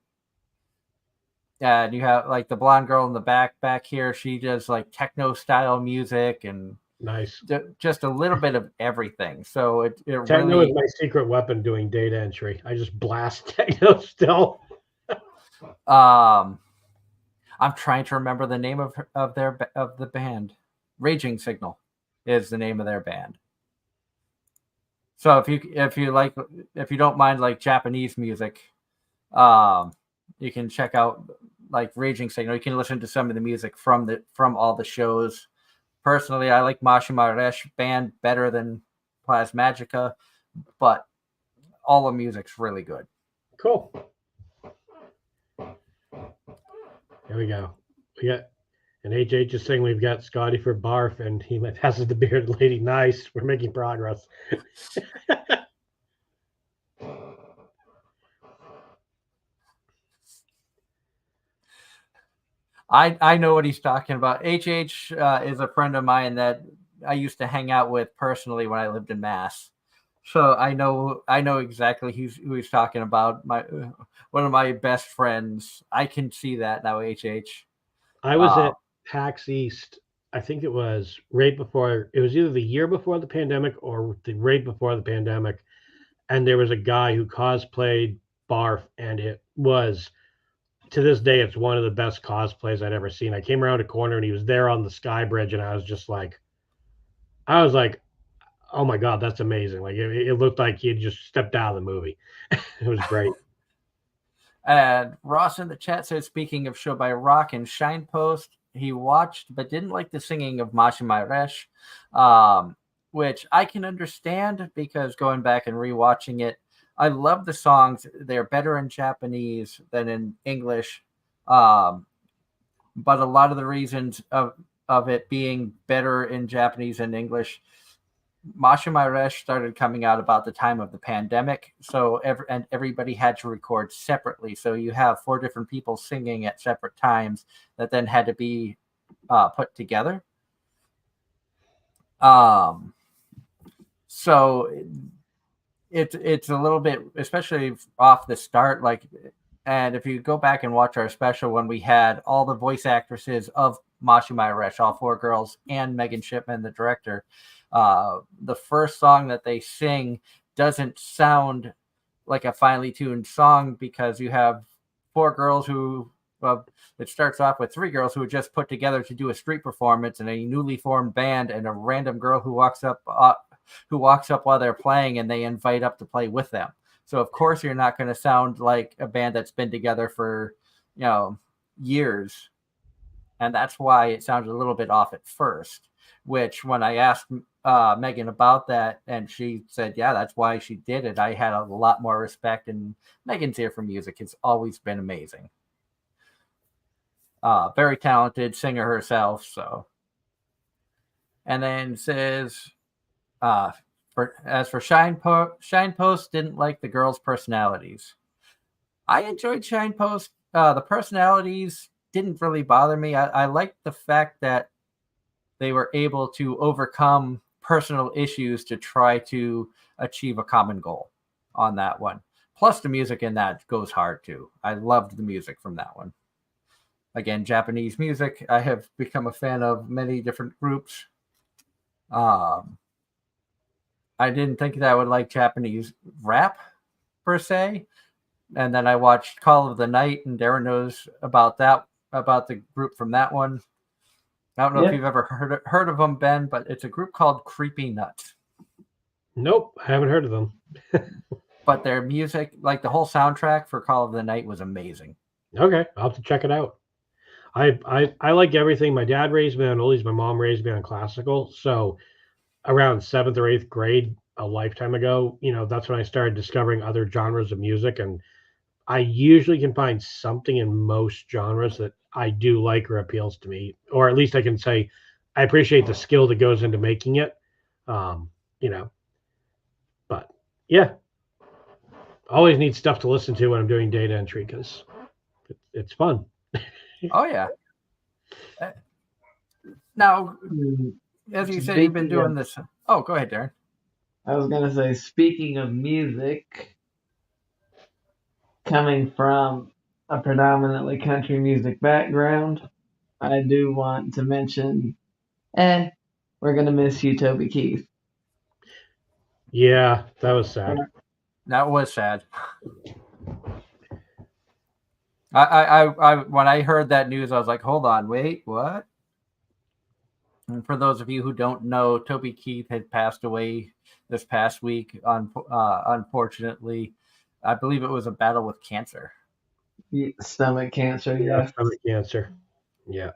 And you have like the blonde girl in the back here. She does like techno style music and nice, just a little bit of everything. So it techno really is my secret weapon doing data entry. I just blast techno still. I'm trying to remember the name of the band. Raging Signal is the name of their band. So if you don't mind like Japanese music, you can check out like Raging Signal. You can listen to some of the music from all the shows. Personally, I like Mashimaresh band better than Plasmagica, but all the music's really good. Cool. Here we go. We got an HH is saying we've got Scotty for Barf, and he passes the bearded lady. Nice. We're making progress. I know what he's talking about. HH is a friend of mine that I used to hang out with personally when I lived in Mass. So I know exactly who he's talking about. My one of my best friends. I can see that now. HH. I was at PAX East. I think it was right before. It was either the year before the pandemic or right before the pandemic, and there was a guy who cosplayed Barf, and it was, to this day, it's one of the best cosplays I'd ever seen. I came around a corner and he was there on the sky bridge, and I was like, oh my god, that's amazing! Like it looked like he had just stepped out of the movie. It was great. And Ross in the chat says, speaking of show by Rock and Shinepost, he watched but didn't like the singing of Mashimai Resh, which I can understand because going back and rewatching it, I love the songs. They're better in Japanese than in English. But a lot of the reasons of it being better in Japanese and English, Mashimai Resh started coming out about the time of the pandemic, so everybody had to record separately. So you have 4 different people singing at separate times that then had to be put together. So it's a little bit, especially off the start, like. And if you go back and watch our special when we had all the voice actresses of Mashimai Resh, all 4 girls, and Megan Shipman, the director, the first song that they sing doesn't sound like a finely tuned song because you have 4 girls who, well, it starts off with 3 girls who are just put together to do a street performance and a newly formed band and a random girl who walks up while they're playing and they invite up to play with them. So of course you're not going to sound like a band that's been together for, years. And that's why it sounded a little bit off at first, which when I asked Megan about that and she said, yeah, that's why she did it, I had a lot more respect. And Megan's ear for music has always been amazing. Very talented singer herself. So, and then says, as for Shinepost, didn't like the girls' personalities. I enjoyed Shinepost. The personalities didn't really bother me. I liked the fact that they were able to overcome personal issues to try to achieve a common goal on that one. Plus, the music in that goes hard too. I loved the music from that one. Again, Japanese music. I have become a fan of many different groups. I didn't think that I would like Japanese rap per se. And then I watched Call of the Night, and Darren knows about the group from that one. I don't know if you've ever heard of them, Ben, but it's a group called Creepy Nuts. Nope, I haven't heard of them. But their music, like the whole soundtrack for Call of the Night, was amazing. Okay, I'll have to check it out. I like everything. My dad raised me on oldies. My mom raised me on classical. So around 7th or 8th grade, a lifetime ago, that's when I started discovering other genres of music. And I usually can find something in most genres that I do like or appeals to me, or at least I can say I appreciate the skill that goes into making it. But yeah, always need stuff to listen to when I'm doing data entry because it's fun. Oh yeah. Now, as you said, you've been doing this. Oh, go ahead, Darren. I was going to say, speaking of music, coming from a predominantly country music background, I do want to mention, we're going to miss you, Toby Keith. Yeah, that was sad. That was sad. I when I heard that news, I was like, hold on, wait, what? And for those of you who don't know, Toby Keith had passed away this past week. Unfortunately, I believe it was a battle with cancer. Stomach cancer, yeah. Stomach cancer, yeah.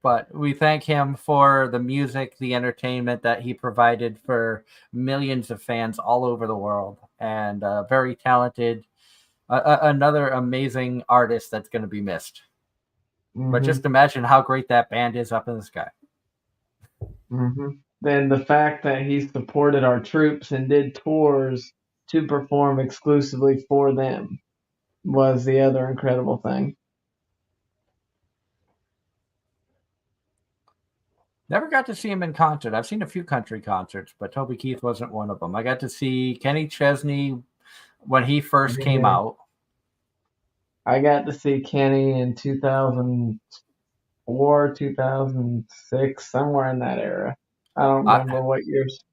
But we thank him for the music, the entertainment that he provided for millions of fans all over the world, and very talented. Another amazing artist that's going to be missed. Mm-hmm. But just imagine how great that band is up in the sky. Mm-hmm. Then the fact that he supported our troops and did tours to perform exclusively for them was the other incredible thing. Never got to see him in concert. I've seen a few country concerts, but Toby Keith wasn't one of them. I got to see Kenny Chesney when he first came out. I got to see Kenny in 2004, 2006, somewhere in that era. I don't remember what years.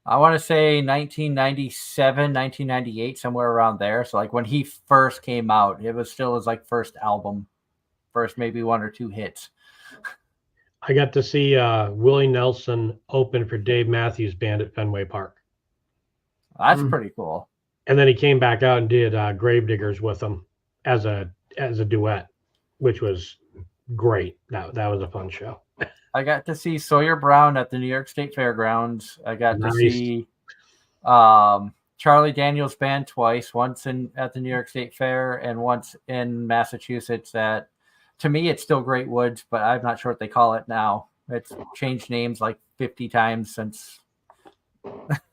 I want to say 1997, 1998, somewhere around there. So like when he first came out, it was still his like first album, first maybe one or two hits. I got to see Willie Nelson open for Dave Matthews Band at Fenway Park. That's pretty cool. And then he came back out and did Gravediggers with him as a duet, which was great. That was a fun show. I got to see Sawyer Brown at the New York State Fairgrounds. I got to see Charlie Daniels Band twice, once at the New York State Fair and once in Massachusetts at, to me, it's still Great Woods, but I'm not sure what they call it now. It's changed names like 50 times since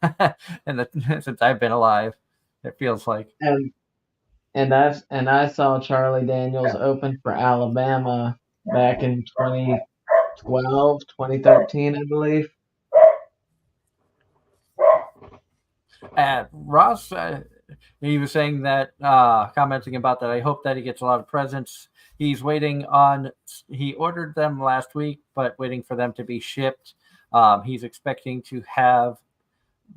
since I've been alive. It feels like. And I saw Charlie Daniels open for Alabama back in 2012, 2013, I believe. Ross, he was saying that, commenting about that, I hope that he gets a lot of presents. He's waiting on, he ordered them last week, but waiting for them to be shipped. He's expecting to have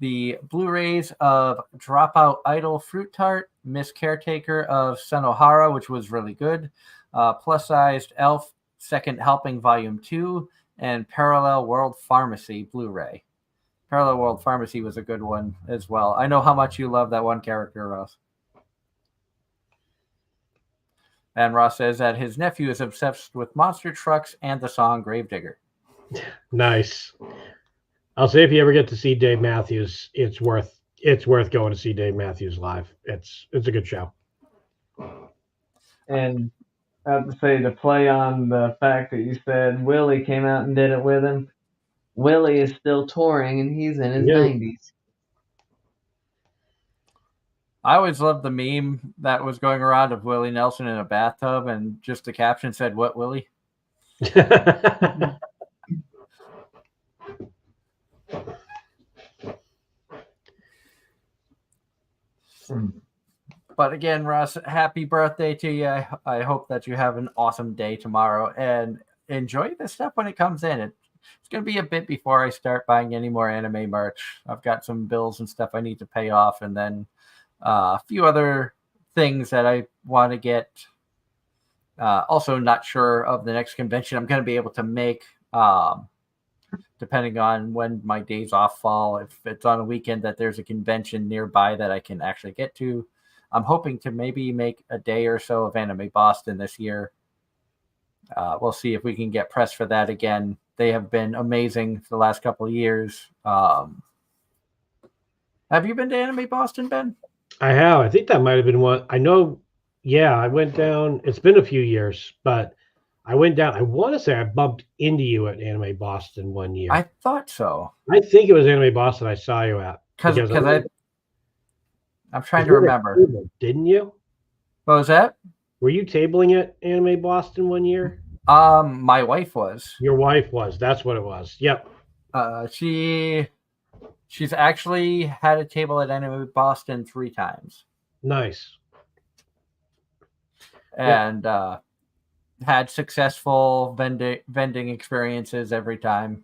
the Blu-rays of Dropout Idol Fruit Tart, Miss Caretaker of Senohara, which was really good, plus-sized Elf Second Helping Volume 2, and Parallel World Pharmacy Blu-ray. Parallel World Pharmacy was a good one as well. I know how much you love that one character, Ross. And Ross says that his nephew is obsessed with monster trucks and the song Gravedigger. Nice. I'll say if you ever get to see Dave Matthews, it's worth going to see Dave Matthews live. It's a good show. And I have to say, to play on the fact that you said Willie came out and did it with him, Willie is still touring and he's in his 90s. I always loved the meme that was going around of Willie Nelson in a bathtub and just the caption said, "What, Willie?" But again, Russ, happy birthday to you. I hope that you have an awesome day tomorrow and enjoy this stuff when it comes in. It's going to be a bit before I start buying any more anime merch. I've got some bills and stuff I need to pay off, and then a few other things that I want to get. Also not sure of the next convention I'm going to be able to make, depending on when my days off fall. If it's on a weekend that there's a convention nearby that I can actually get to, I'm hoping to maybe make a day or so of Anime Boston this year. We'll see if we can get press for that again. They have been amazing for the last couple of years. Have you been to Anime Boston, Ben? I have. I think that might have been one. I know. Yeah, I went down. It's been a few years, but I went down. I want to say I bumped into you at Anime Boston one year. I thought so. I think it was Anime Boston I saw you at. Because I'm trying to remember. Didn't you? What was that? Were you tabling at Anime Boston one year? My wife was. Your wife was. That's what it was. Yep. She's actually had a table at Anime Boston 3 times. Nice. And had successful vending experiences every time.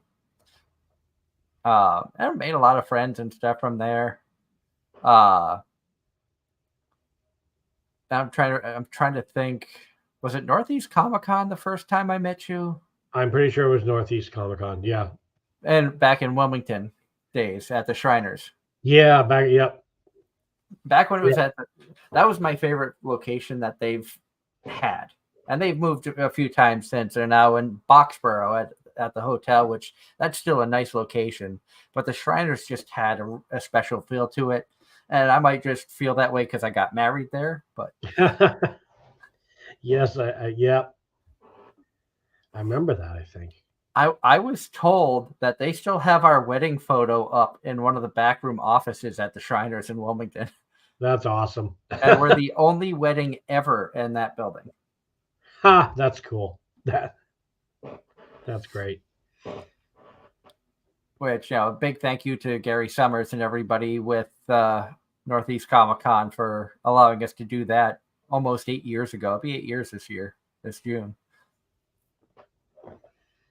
And I made a lot of friends and stuff from there. I'm trying to think. Was it Northeast Comic-Con the first time I met you? I'm pretty sure it was Northeast Comic-Con. Yeah. And back in Wilmington days at the Shriners. Yeah, back when it was that was my favorite location that they've had. And they've moved a few times since. They're now in Boxborough at the hotel, which that's still a nice location. But the Shriners just had a special feel to it. And I might just feel that way because I got married there. But yes, yeah. I remember that, I think. I was told that they still have our wedding photo up in one of the backroom offices at the Shriners in Wilmington. That's awesome. And we're the only wedding ever in that building. Ha, that's cool. That's great. which, big thank you to Gary Summers and everybody with Northeast Comic Con for allowing us to do that almost 8 years ago. It'll be 8 years this June.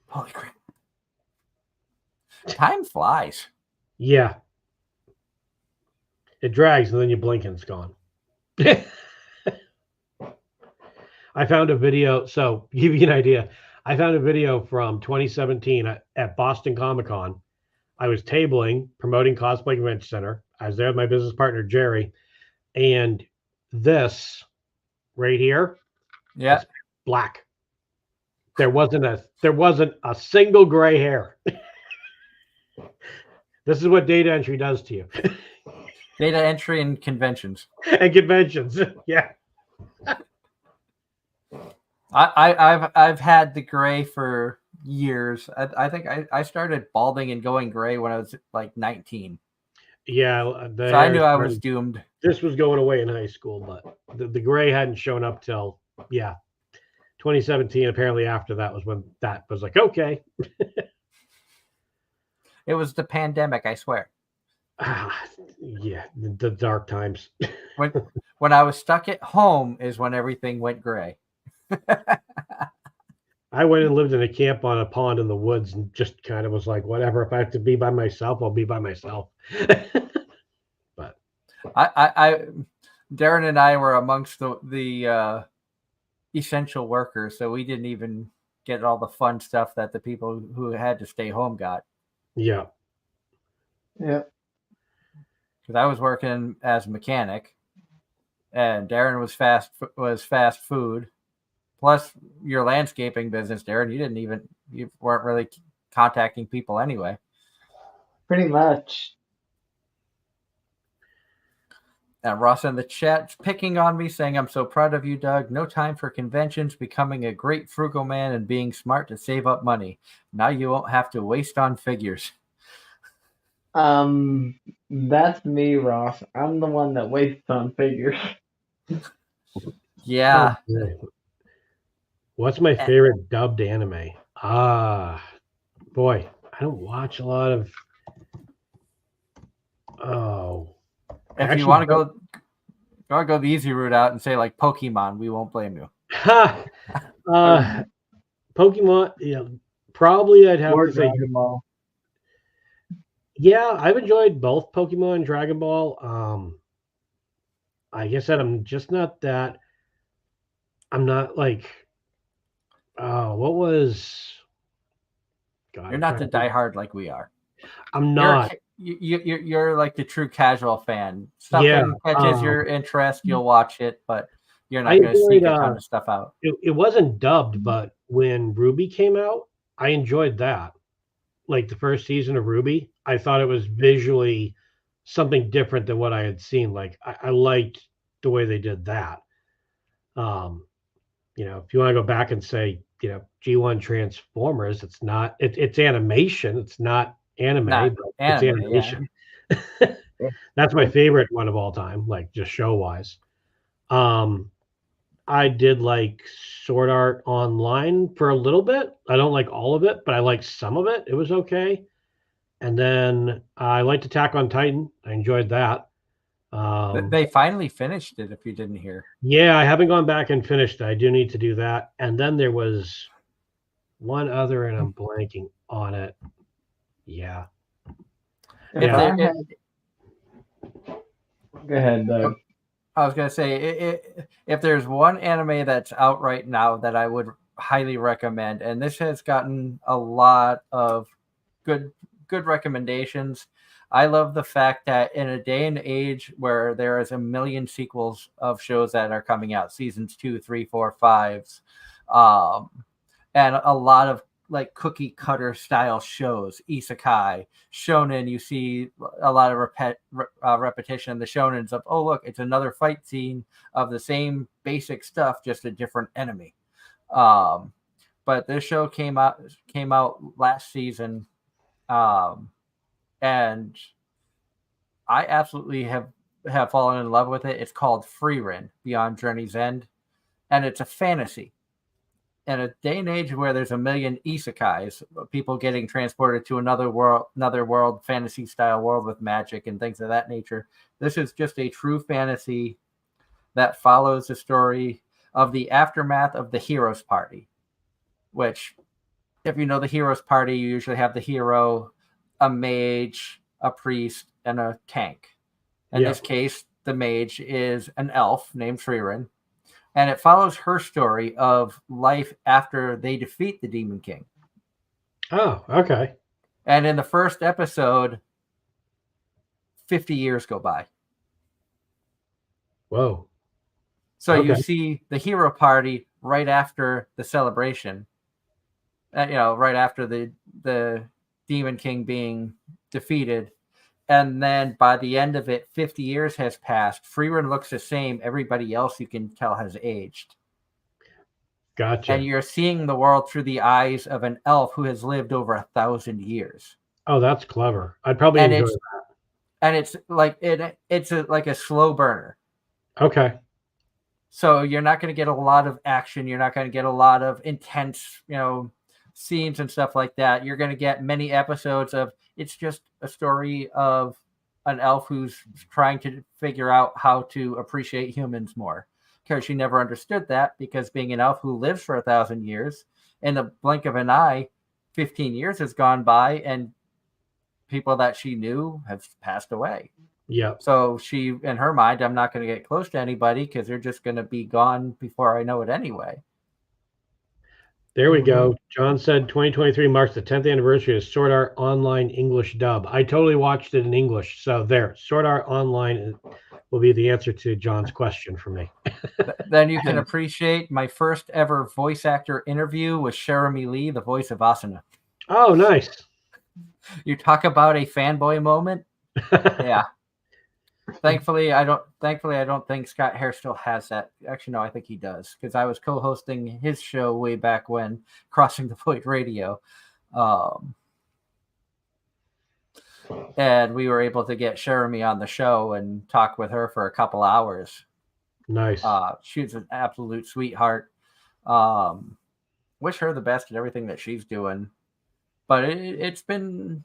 Holy crap. Time flies. Yeah. It drags and then you blink and it's gone. I found a video. So to give you an idea, I found a video from 2017 at Boston Comic Con. I was tabling, promoting Cosplay Convention Center. I was there with my business partner, Jerry. And this right here, Yeah. black. There wasn't a single gray hair. This is what data entry does to you. Data entry and conventions. And conventions. Yeah. I've had the gray for years. I think I started balding and going gray when I was like 19. Yeah. So I knew I was doomed. This was going away in high school, but the gray hadn't shown up till 2017. Apparently after that was when that was like, okay. It was the pandemic, I swear. Yeah, the dark times. when I was stuck at home is when everything went gray. I went and lived in a camp on a pond in the woods and just kind of was like, whatever. If I have to be by myself, I'll be by myself. But Darren and I were amongst the essential workers, so we didn't even get all the fun stuff that the people who had to stay home got. Yeah. Yeah. Because I was working as a mechanic, and Darren was fast food. Plus, your landscaping business, Darren, you weren't really contacting people anyway. Pretty much. And Ross in the chat picking on me, saying, "I'm so proud of you, Doug. No time for conventions, becoming a great frugal man and being smart to save up money. Now you won't have to waste on figures." That's me, Ross. I'm the one that wastes on figures. Yeah. What's my favorite dubbed anime? Boy, I don't watch a lot of. If you want to go the easy route out and say like Pokemon, we won't blame you. Pokemon, probably I'd have to say Dragon Ball. Yeah, I've enjoyed both Pokemon and Dragon Ball. I guess that I'm just not that. I'm not like. What was? God, You're not the diehard like we are. I'm not. You're like the true casual fan. Something catches your interest, you'll watch it, but you're not going to sneak a ton of stuff out. It wasn't dubbed, but when Ruby came out, I enjoyed that. Like the first season of Ruby, I thought it was visually something different than what I had seen. Like I liked the way they did that. If you want to go back and say, G1 Transformers, it's animation. It's not anime, but it's animation. Yeah. That's my favorite one of all time, like just show wise. I did like Sword Art Online for a little bit. I don't like all of it, but I like some of it. It was okay. And then I liked Attack on Titan. I enjoyed that. They finally finished it, if you didn't hear. Yeah, I haven't gone back and finished it. I do need to do that. And then there was one other, and I'm blanking on it. Yeah. Go ahead, Doug. I was going to say, if there's one anime that's out right now that I would highly recommend, and this has gotten a lot of good recommendations. I love the fact that in a day and age where there is a million sequels of shows that are coming out, seasons 2, 3, 4, 5s, and a lot of like cookie cutter style shows, isekai, shonen, you see a lot of repetition. The shonens of, oh look, it's another fight scene of the same basic stuff, just a different enemy. But this show came out last season, and I absolutely have fallen in love with it. It's called Frieren, Beyond Journey's End, and it's a fantasy. in a day and age where there's a million isekais, people getting transported to another world, fantasy style world with magic and things of that nature. This is just a true fantasy that follows the story of the aftermath of the hero's party, which, if you know the hero's party, you usually have the hero, a mage, a priest, and a tank. In this case, the mage is an elf named Frieren, and it follows her story of life after they defeat the Demon King. Oh, okay. And in the first episode, 50 years go by. Whoa. So you see the hero party right after the celebration, right after the Demon King being defeated. And then by the end of it, 50 years has passed. Frieren looks the same. Everybody else, you can tell, has aged. Gotcha. And you're seeing the world through the eyes of an elf who has lived over 1,000 years. Oh, that's clever. I'd probably enjoy that. And it's like like a slow burner. Okay. So you're not going to get a lot of action. You're not going to get a lot of intense, scenes and stuff like that. You're going to get many episodes of it's just a story of an elf who's trying to figure out how to appreciate humans more, because she never understood that, because being an elf who lives for 1,000 years, in the blink of an eye, 15 years has gone by and people that she knew have passed away. Yeah. So she, in her mind, I'm not going to get close to anybody because they're just going to be gone before I know it anyway. There we go. John said 2023 marks the 10th anniversary of Sword Art Online English dub. I totally watched it in English. So there, Sword Art Online will be the answer to John's question for me. Then you can appreciate my first ever voice actor interview with Jeremy Lee, the voice of Asuna. Oh, nice. You talk about a fanboy moment. Yeah. Thankfully, I don't think Scott Hare still has that. Actually, no, I think he does, because I was co-hosting his show way back when, Crossing the Void Radio, and we were able to get Jeremy on the show and talk with her for a couple hours. Nice. She's an absolute sweetheart. Wish her the best in everything that she's doing. But it's been,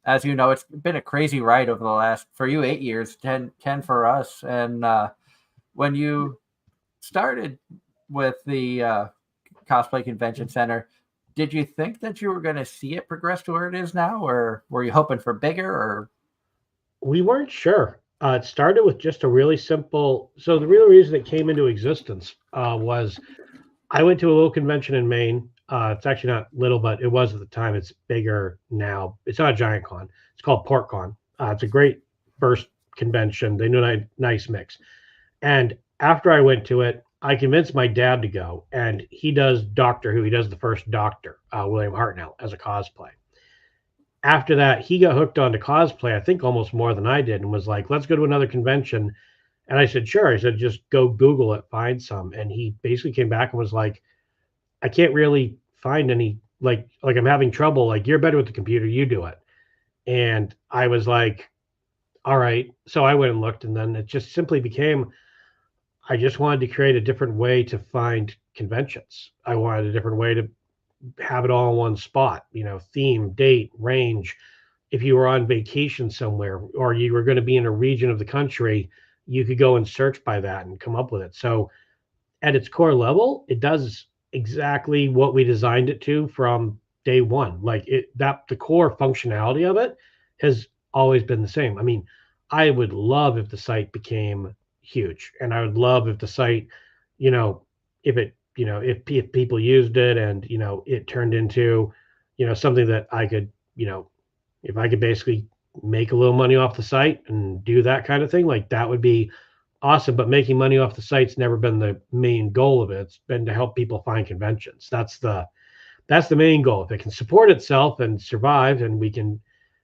as you know, it's been a crazy ride over the last, for you, 8 years, 10 for us. And when you started with the Cosplay Convention Center, did you think that you were going to see it progress to where it is now, or were you hoping for bigger? Or we weren't sure. It started with just a really simple. So the real reason it came into existence was I went to a little convention in Maine. It's actually not little, but it was at the time. It's bigger now. It's not a giant con. It's called PortCon. It's a great first convention. They do a nice mix. And after I went to it, I convinced my dad to go. And he does Doctor Who. He does the first Doctor, William Hartnell, as a cosplay. After that, he got hooked onto cosplay, I think almost more than I did, and was like, let's go to another convention. And I said, sure. I said, just go Google it, find some. And he basically came back and was like, I can't really find any, like I'm having trouble. Like, you're better with the computer, you do it. And I was like, all right. So I went and looked, and then it just simply became, I just wanted to create a different way to find conventions. I wanted a different way to have it all in one spot, theme, date, range. If you were on vacation somewhere, or you were going to be in a region of the country, you could go and search by that and come up with it. So at its core level, it does exactly what we designed it to from day one. The core functionality of it has always been the same. I mean, I would love if the site became huge, and I would love if the site, if people used it and, it turned into, something that I could, if I could basically make a little money off the site and do that kind of thing, like that would be awesome. But making money off the site's never been the main goal of it. It's been to help people find conventions. That's the main goal. If it can support itself and survive, and we can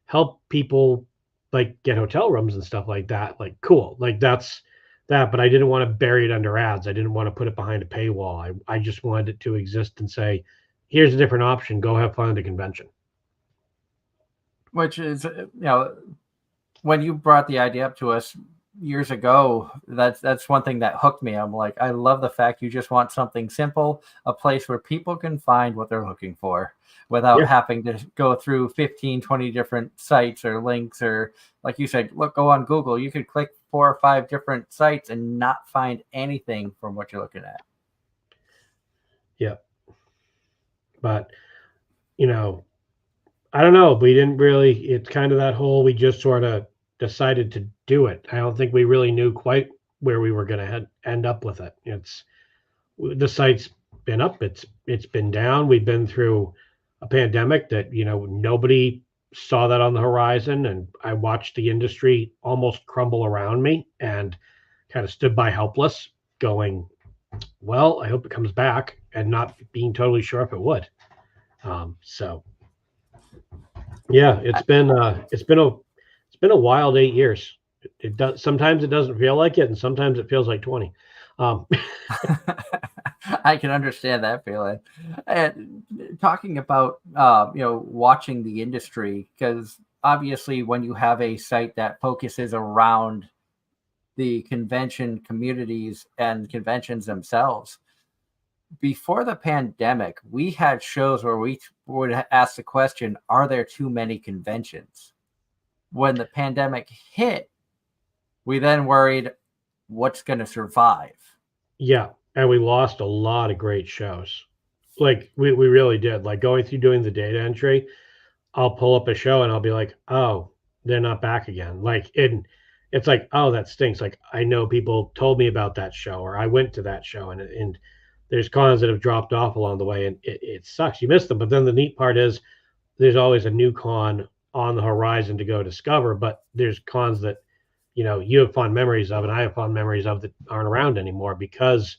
help people like get hotel rooms and stuff like that, like cool. Like that's that. But I didn't want to bury it under ads. I didn't want to put it behind a paywall. I just wanted it to exist and say, here's a different option. Go have fun at a convention. Which is, when you brought the idea up to us, years ago, that's one thing that hooked me. I'm like, I love the fact you just want something simple, a place where people can find what they're looking for without Yeah. having to go through 15, 20 different sites or links, or like you said, look, go on Google. You could click 4 or 5 different sites and not find anything from what you're looking at. Yeah. But, you know, I don't know. We didn't really, it's kind of that whole, we just sort of decided to do it. I don't think we really knew quite where we were going to end up with it. The site's been up, it's been down. We've been through a pandemic that, nobody saw that on the horizon. And I watched the industry almost crumble around me and kind of stood by helpless going, well, I hope it comes back, and not being totally sure if it would. So yeah, it's been a wild 8 years. It does, sometimes it doesn't feel like it, and sometimes it feels like 20. I can understand that feeling. And talking about watching the industry, because obviously when you have a site that focuses around the convention communities and conventions themselves, before the pandemic, we had shows where we would ask the question, are there too many conventions? When the pandemic hit, we then worried, what's going to survive? Yeah, and we lost a lot of great shows. Like we really did. Like going through doing the data entry, I'll pull up a show and I'll be like, oh, they're not back again. Like it's like, oh, that stinks. Like I know people told me about that show, or I went to that show, and there's cons that have dropped off along the way, and it sucks. You miss them. But then the neat part is there's always a new con on the horizon to go discover. But there's cons that, you have fond memories of, and I have fond memories of, that aren't around anymore because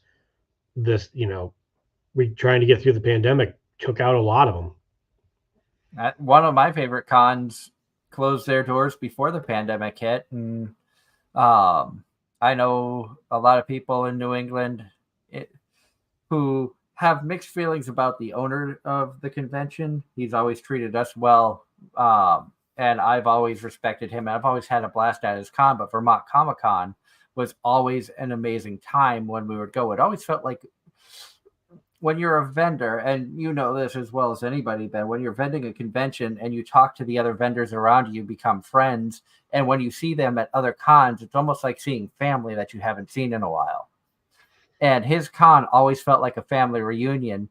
this, we trying to get through the pandemic took out a lot of them. One of my favorite cons closed their doors before the pandemic hit. And I know a lot of people in New England who have mixed feelings about the owner of the convention. He's always treated us well. And I've always respected him. I've always had a blast at his con, but Vermont Comic Con was always an amazing time when we would go. It always felt like when you're a vendor, and you know this as well as anybody, Ben, when you're vending a convention and you talk to the other vendors around you, become friends. And when you see them at other cons, it's almost like seeing family that you haven't seen in a while. And his con always felt like a family reunion,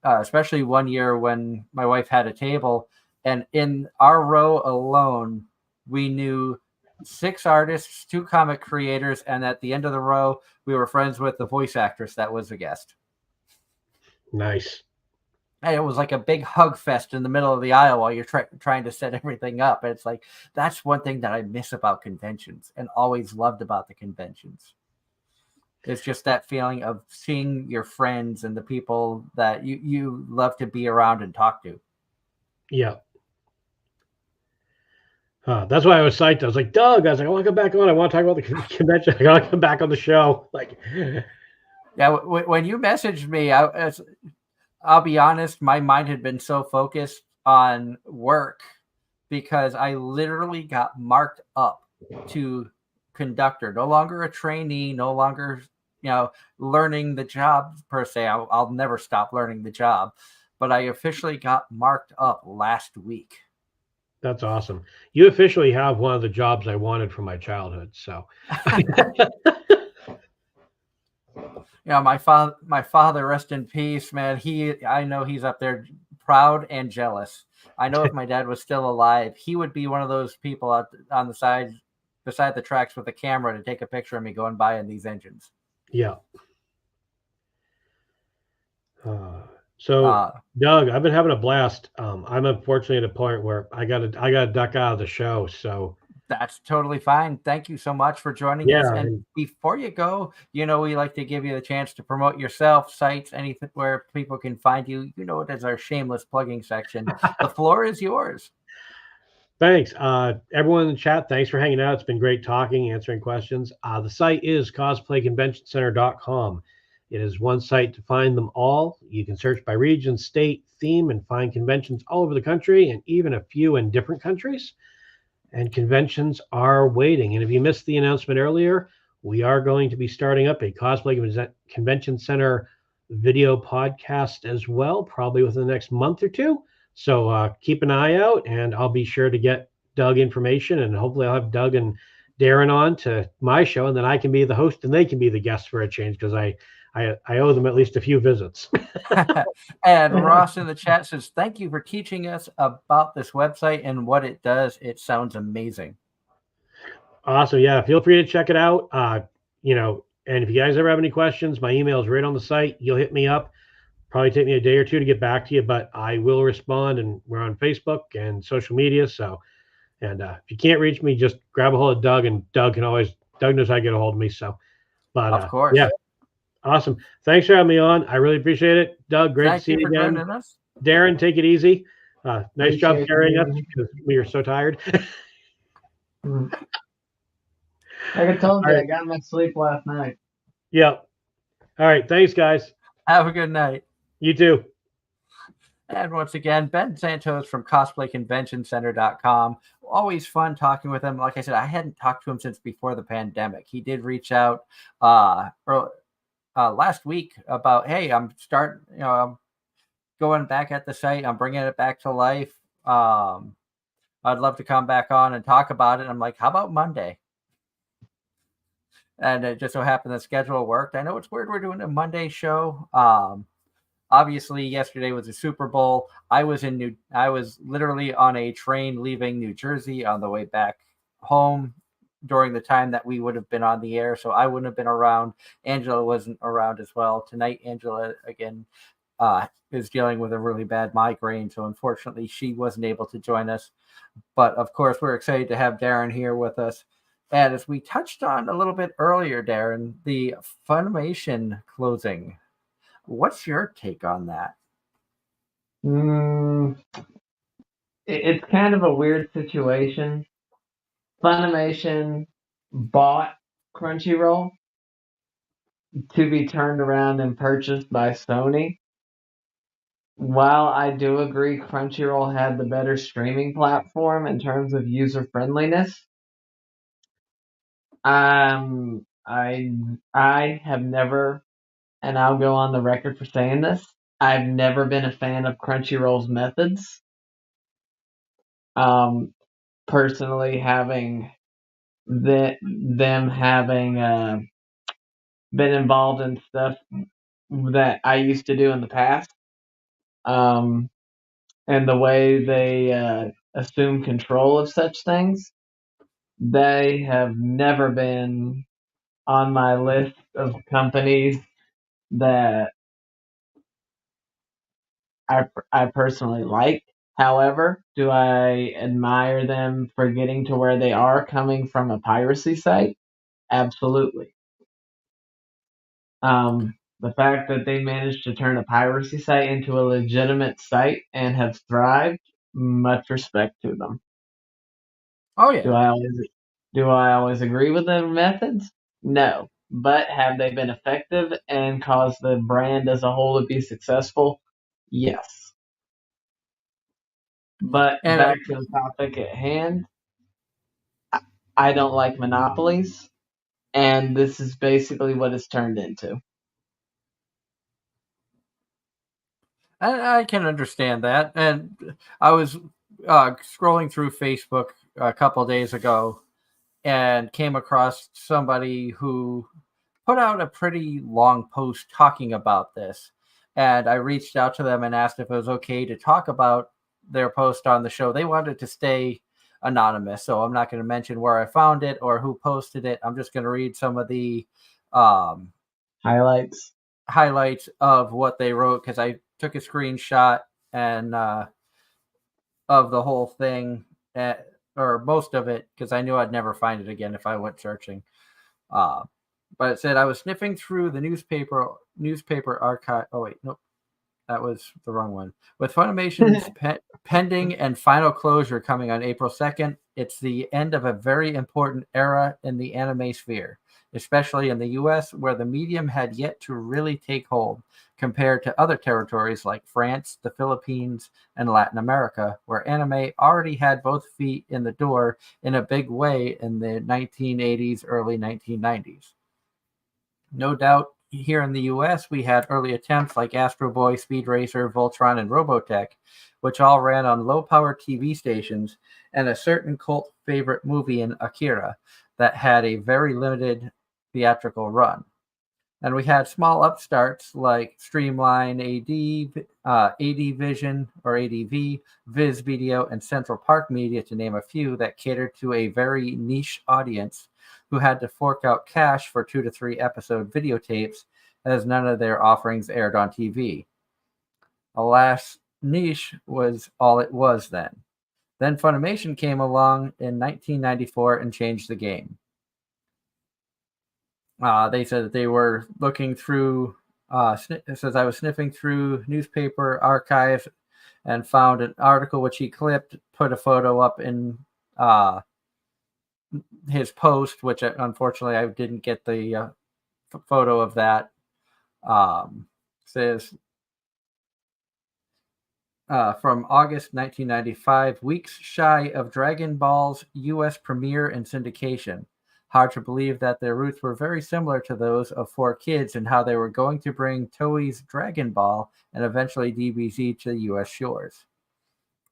especially one year when my wife had a table. And in our row alone, we knew 6 artists, 2 comic creators, and at the end of the row, we were friends with the voice actress that was a guest. Nice. And it was like a big hug fest in the middle of the aisle while you're trying to set everything up. And it's like, that's one thing that I miss about conventions and always loved about the conventions. It's just that feeling of seeing your friends and the people that you love to be around and talk to. Yeah. That's why I was psyched. I was like, Doug, I want to come back on. I want to talk about the convention. I got to come back on the show. Like, yeah, when you messaged me, I'll be honest, my mind had been so focused on work because I literally got marked up to conductor, no longer a trainee, no longer, learning the job per se. I'll never stop learning the job, but I officially got marked up last week. That's awesome. You officially have one of the jobs I wanted from my childhood. So, my father, rest in peace, man. I know he's up there proud and jealous. I know if my dad was still alive, he would be one of those people out on the side, beside the tracks with a camera to take a picture of me going by in these engines. Yeah. So, Doug, I've been having a blast. I'm unfortunately at a point where I gotta duck out of the show. So that's totally fine. Thank you so much for joining us. And before you go, we like to give you the chance to promote yourself, sites, anything where people can find you. You know it as our shameless plugging section. The floor is yours. Thanks. Everyone in the chat, thanks for hanging out. It's been great talking, answering questions. The site is cosplayconventioncenter.com. It is one site to find them all. You can search by region, state, theme, and find conventions all over the country, and even a few in different countries. and conventions are waiting. And if you missed the announcement earlier, we are going to be starting up a Cosplay Convention Center video podcast as well, probably within the next month or two. So keep an eye out, and I'll be sure to get Doug information, and hopefully I'll have Doug and Darren on to my show, and then I can be the host and they can be the guest for a change, because I owe them at least a few visits. And Ross in the chat says, thank you for teaching us about this website and what it does. It sounds amazing. Awesome. Yeah, feel free to check it out. And if you guys ever have any questions, my email is right on the site. You'll hit me up. Probably take me a day or two to get back to you, but I will respond, and we're on Facebook and social media. And if you can't reach me, just grab a hold of Doug, and Doug knows how to get a hold of me. But of course. Yeah. Awesome. Thanks for having me on. I really appreciate it. Doug, great to see you again. Darren, take it easy. Nice job carrying us because we are so tired. Like I told you, I got my sleep last night. Yep. All right. Thanks, guys. Have a good night. You too. And once again, Ben Santos from cosplayconventioncenter.com. Always fun talking with him. Like I said, I hadn't talked to him since before the pandemic. He did reach out last week about, hey, I'm going back at the site. I'm bringing it back to life. I'd love to come back on and talk about it. I'm like, how about Monday? And it just so happened the schedule worked. I know it's weird we're doing a Monday show. Obviously, yesterday was the Super Bowl. I was literally on a train leaving New Jersey on the way back home during the time that we would have been on the air, so I wouldn't have been around. Angela wasn't around as well. Tonight, Angela, again, is dealing with a really bad migraine, so unfortunately, she wasn't able to join us. But, of course, we're excited to have Darren here with us. And as we touched on a little bit earlier, Darren, the Funimation closing. What's your take on that? It's kind of a weird situation. Funimation bought Crunchyroll to be turned around and purchased by Sony. While I do agree Crunchyroll had the better streaming platform in terms of user friendliness, I have never, and I'll go on the record for saying this, I've never been a fan of Crunchyroll's methods. Personally, having them having been involved in stuff that I used to do in the past, and the way they assume control of such things, they have never been on my list of companies that I personally like. However, do I admire them for getting to where they are coming from a piracy site? Absolutely. The fact that they managed to turn a piracy site into a legitimate site and have thrived, much respect to them. Oh yeah. Do I always agree with their methods? No. But have they been effective and caused the brand as a whole to be successful? Yes. But back to the topic at hand, I don't like monopolies, and this is basically what it's turned into. I can understand that. And I was scrolling through Facebook a couple days ago and came across somebody who put out a pretty long post talking about this. And I reached out to them and asked if it was okay to talk about their post on the show. They wanted to stay anonymous, so I'm not going to mention where I found it or who posted it. I'm just going to read some of the highlights of what they wrote, because I took a screenshot and of the whole thing, or most of it, because I knew I'd never find it again if I went searching. But it said, I was sniffing through the newspaper archive. Oh wait, nope, that was the wrong one. With Funimation's pending and final closure coming on April 2nd, it's the end of a very important era in the anime sphere, especially in the US, where the medium had yet to really take hold compared to other territories like France, the Philippines, and Latin America, where anime already had both feet in the door in a big way in the 1980s, early 1990s. No doubt, here in the US, we had early attempts like Astro Boy, Speed Racer, Voltron, and Robotech, which all ran on low-power TV stations, and a certain cult favorite movie in Akira that had a very limited theatrical run. And we had small upstarts like Streamline AD Vision or ADV, Viz Video, and Central Park Media, to name a few, that catered to a very niche audience who had to fork out cash for 2 to 3 episode videotapes, as none of their offerings aired on TV. Alas, niche was all it was then. Then Funimation came along in 1994 and changed the game. They said that they were looking through, it says, I was sniffing through newspaper archives and found an article which he clipped, put a photo up in his post, which unfortunately I didn't get the photo of that. Says, from August 1995, weeks shy of Dragon Ball's U.S. premiere and syndication. Hard to believe that their roots were very similar to those of 4Kids and how they were going to bring Toei's Dragon Ball and eventually DBZ to the U.S. shores.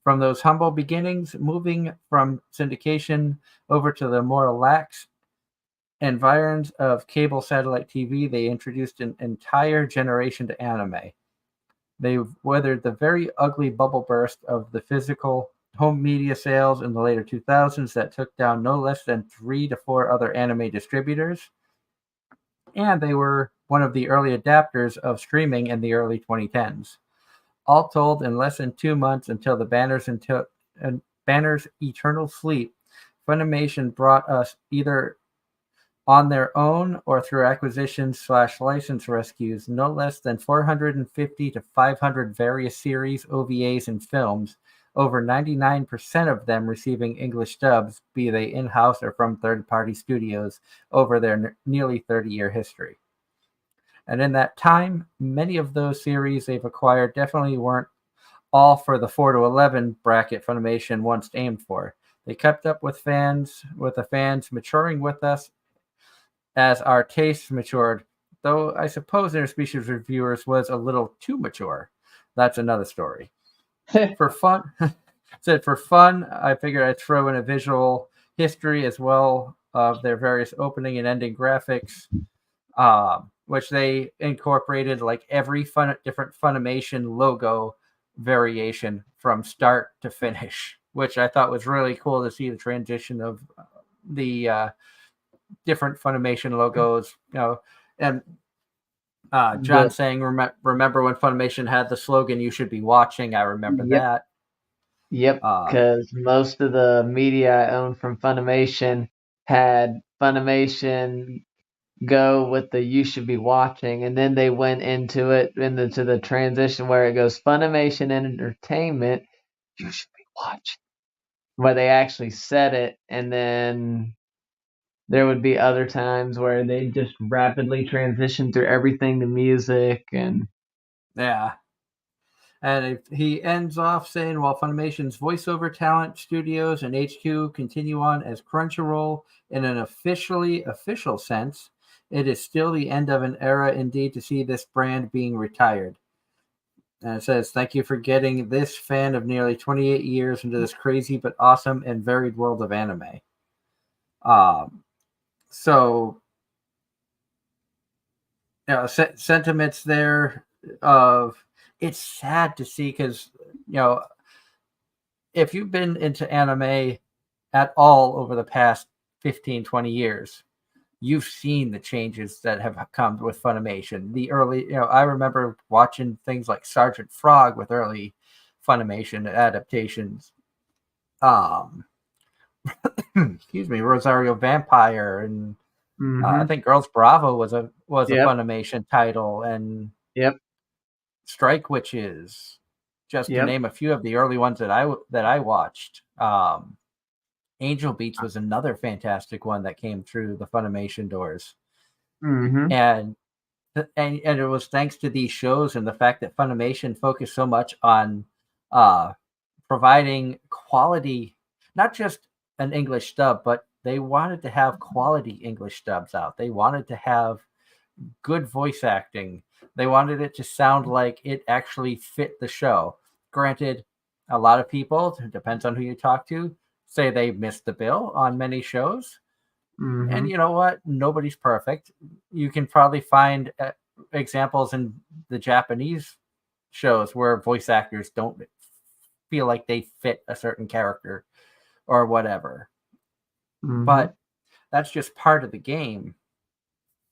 From those humble beginnings, moving from syndication over to the more lax environs of cable satellite TV, they introduced an entire generation to anime. They weathered the very ugly bubble burst of the physical home media sales in the later 2000s that took down no less than 3 to 4 other anime distributors. And they were one of the early adapters of streaming in the early 2010s. All told, in less than 2 months until the Banner's eternal sleep, Funimation brought us either on their own or through acquisitions/license rescues, no less than 450 to 500 various series, OVAs, and films, over 99% of them receiving English dubs, be they in-house or from third-party studios, over their nearly 30-year history. And in that time, many of those series they've acquired definitely weren't all for the 4 to 11 bracket Funimation once aimed for. They kept up with the fans maturing with us as our tastes matured, though I suppose Interspecies Reviewers was a little too mature. That's another story. For fun, I figured I'd throw in a visual history as well of their various opening and ending graphics, which they incorporated like every different Funimation logo variation from start to finish, which I thought was really cool to see the transition of the different Funimation logos, and John saying, remember when Funimation had the slogan, "You should be watching." I remember that. Yep, because most of the media I owned from Funimation had Funimation go with the "You should be watching," and then they went into the transition where it goes Funimation Entertainment, "You should be watching," where they actually said it, and then there would be other times where they just rapidly transition through everything to music and yeah. And he ends off saying, while Funimation's voiceover talent studios and HQ continue on as Crunchyroll in an official sense, it is still the end of an era indeed to see this brand being retired. And it says, thank you for getting this fan of nearly 28 years into this crazy but awesome and varied world of anime. So, sentiments there of, it's sad to see because, if you've been into anime at all over the past 15, 20 years, you've seen the changes that have come with Funimation. The early, I remember watching things like Sergeant Frog with early Funimation adaptations. Excuse me, Rosario Vampire, and I think Girls Bravo was a Funimation title, and Strike Witches, just to Yep. name a few of the early ones that I watched. Angel Beats was another fantastic one that came through the Funimation doors, Mm-hmm. and it was thanks to these shows and the fact that Funimation focused so much on providing quality, not just an English dub, but they wanted to have quality English dubs out. They wanted to have good voice acting. They wanted it to sound like it actually fit the show. Granted, a lot of people, it depends on who you talk to, say they missed the bill on many shows. Mm-hmm. And you know what? Nobody's perfect. You can probably find examples in the Japanese shows where voice actors don't feel like they fit a certain character or whatever. Mm-hmm. But that's just part of the game.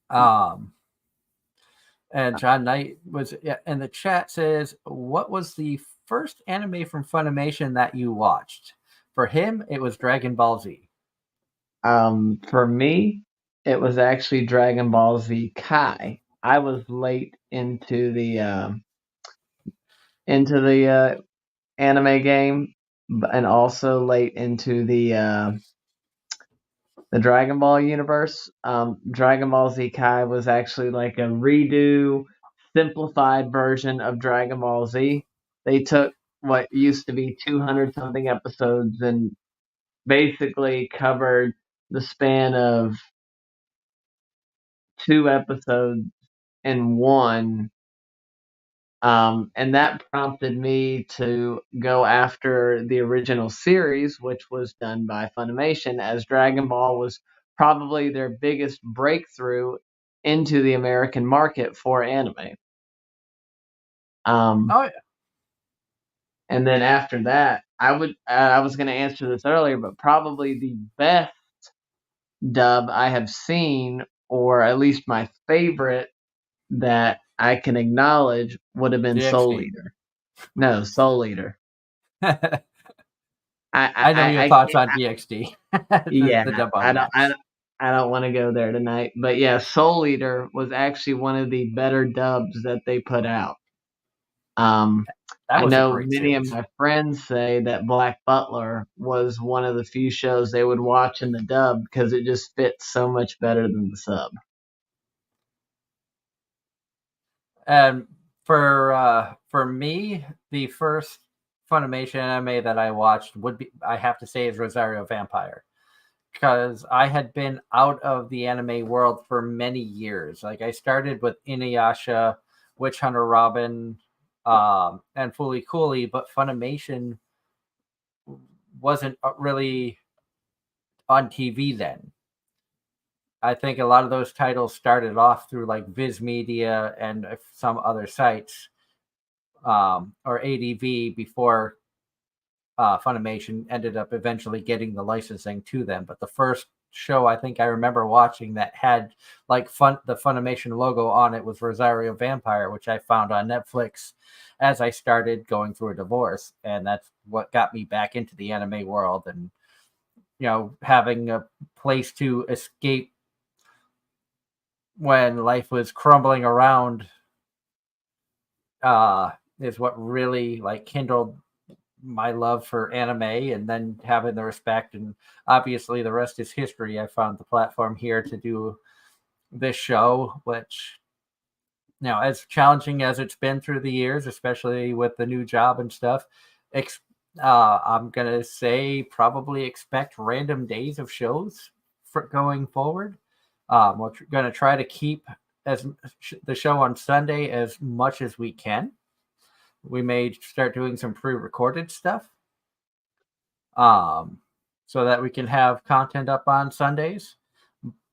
And John Knight was in the chat says, what was the first anime from Funimation that you watched? For him, it was Dragon Ball Z. For me, it was actually Dragon Ball Z Kai. I was late into the anime game, and also late into the Dragon Ball universe. Dragon Ball Z Kai was actually like a redo, simplified version of Dragon Ball Z. They took what used to be 200 something episodes and basically covered the span of 2 episodes in one. And that prompted me to go after the original series, which was done by Funimation, as Dragon Ball was probably their biggest breakthrough into the American market for anime. Oh yeah. And then after that, I was going to answer this earlier, but probably the best dub I have seen, or at least my favorite that I can acknowledge, would have been Soul DXD. Eater. No, Soul Eater. I know your I thoughts can't. on DXD. Yeah, the dub on I don't. that. I don't want to go there tonight. But yeah, Soul Eater was actually one of the better dubs that they put out. That I was a know great many of series. my friends say that Black Butler was one of the few shows they would watch in the dub because it just fits so much better than the sub. And for me, the first Funimation anime that I watched would be, I have to say, is Rosario Vampire, because I had been out of the anime world for many years. Like I started with Inuyasha, Witch Hunter Robin, and Fooly Cooly, but Funimation wasn't really on TV then. I think a lot of those titles started off through like Viz Media and some other sites, or ADV, before Funimation ended up eventually getting the licensing to them. But the first show I think I remember watching that had like the Funimation logo on it was Rosario Vampire, which I found on Netflix as I started going through a divorce, and that's what got me back into the anime world. And having a place to escape when life was crumbling around is what really like kindled my love for anime, and then having the respect, and obviously the rest is history. I found the platform here to do this show, which as challenging as it's been through the years, especially with the new job and stuff, I'm gonna say probably expect random days of shows for going forward. We're going to try to keep the show on Sunday as much as we can. We may start doing some pre-recorded stuff, so that we can have content up on Sundays.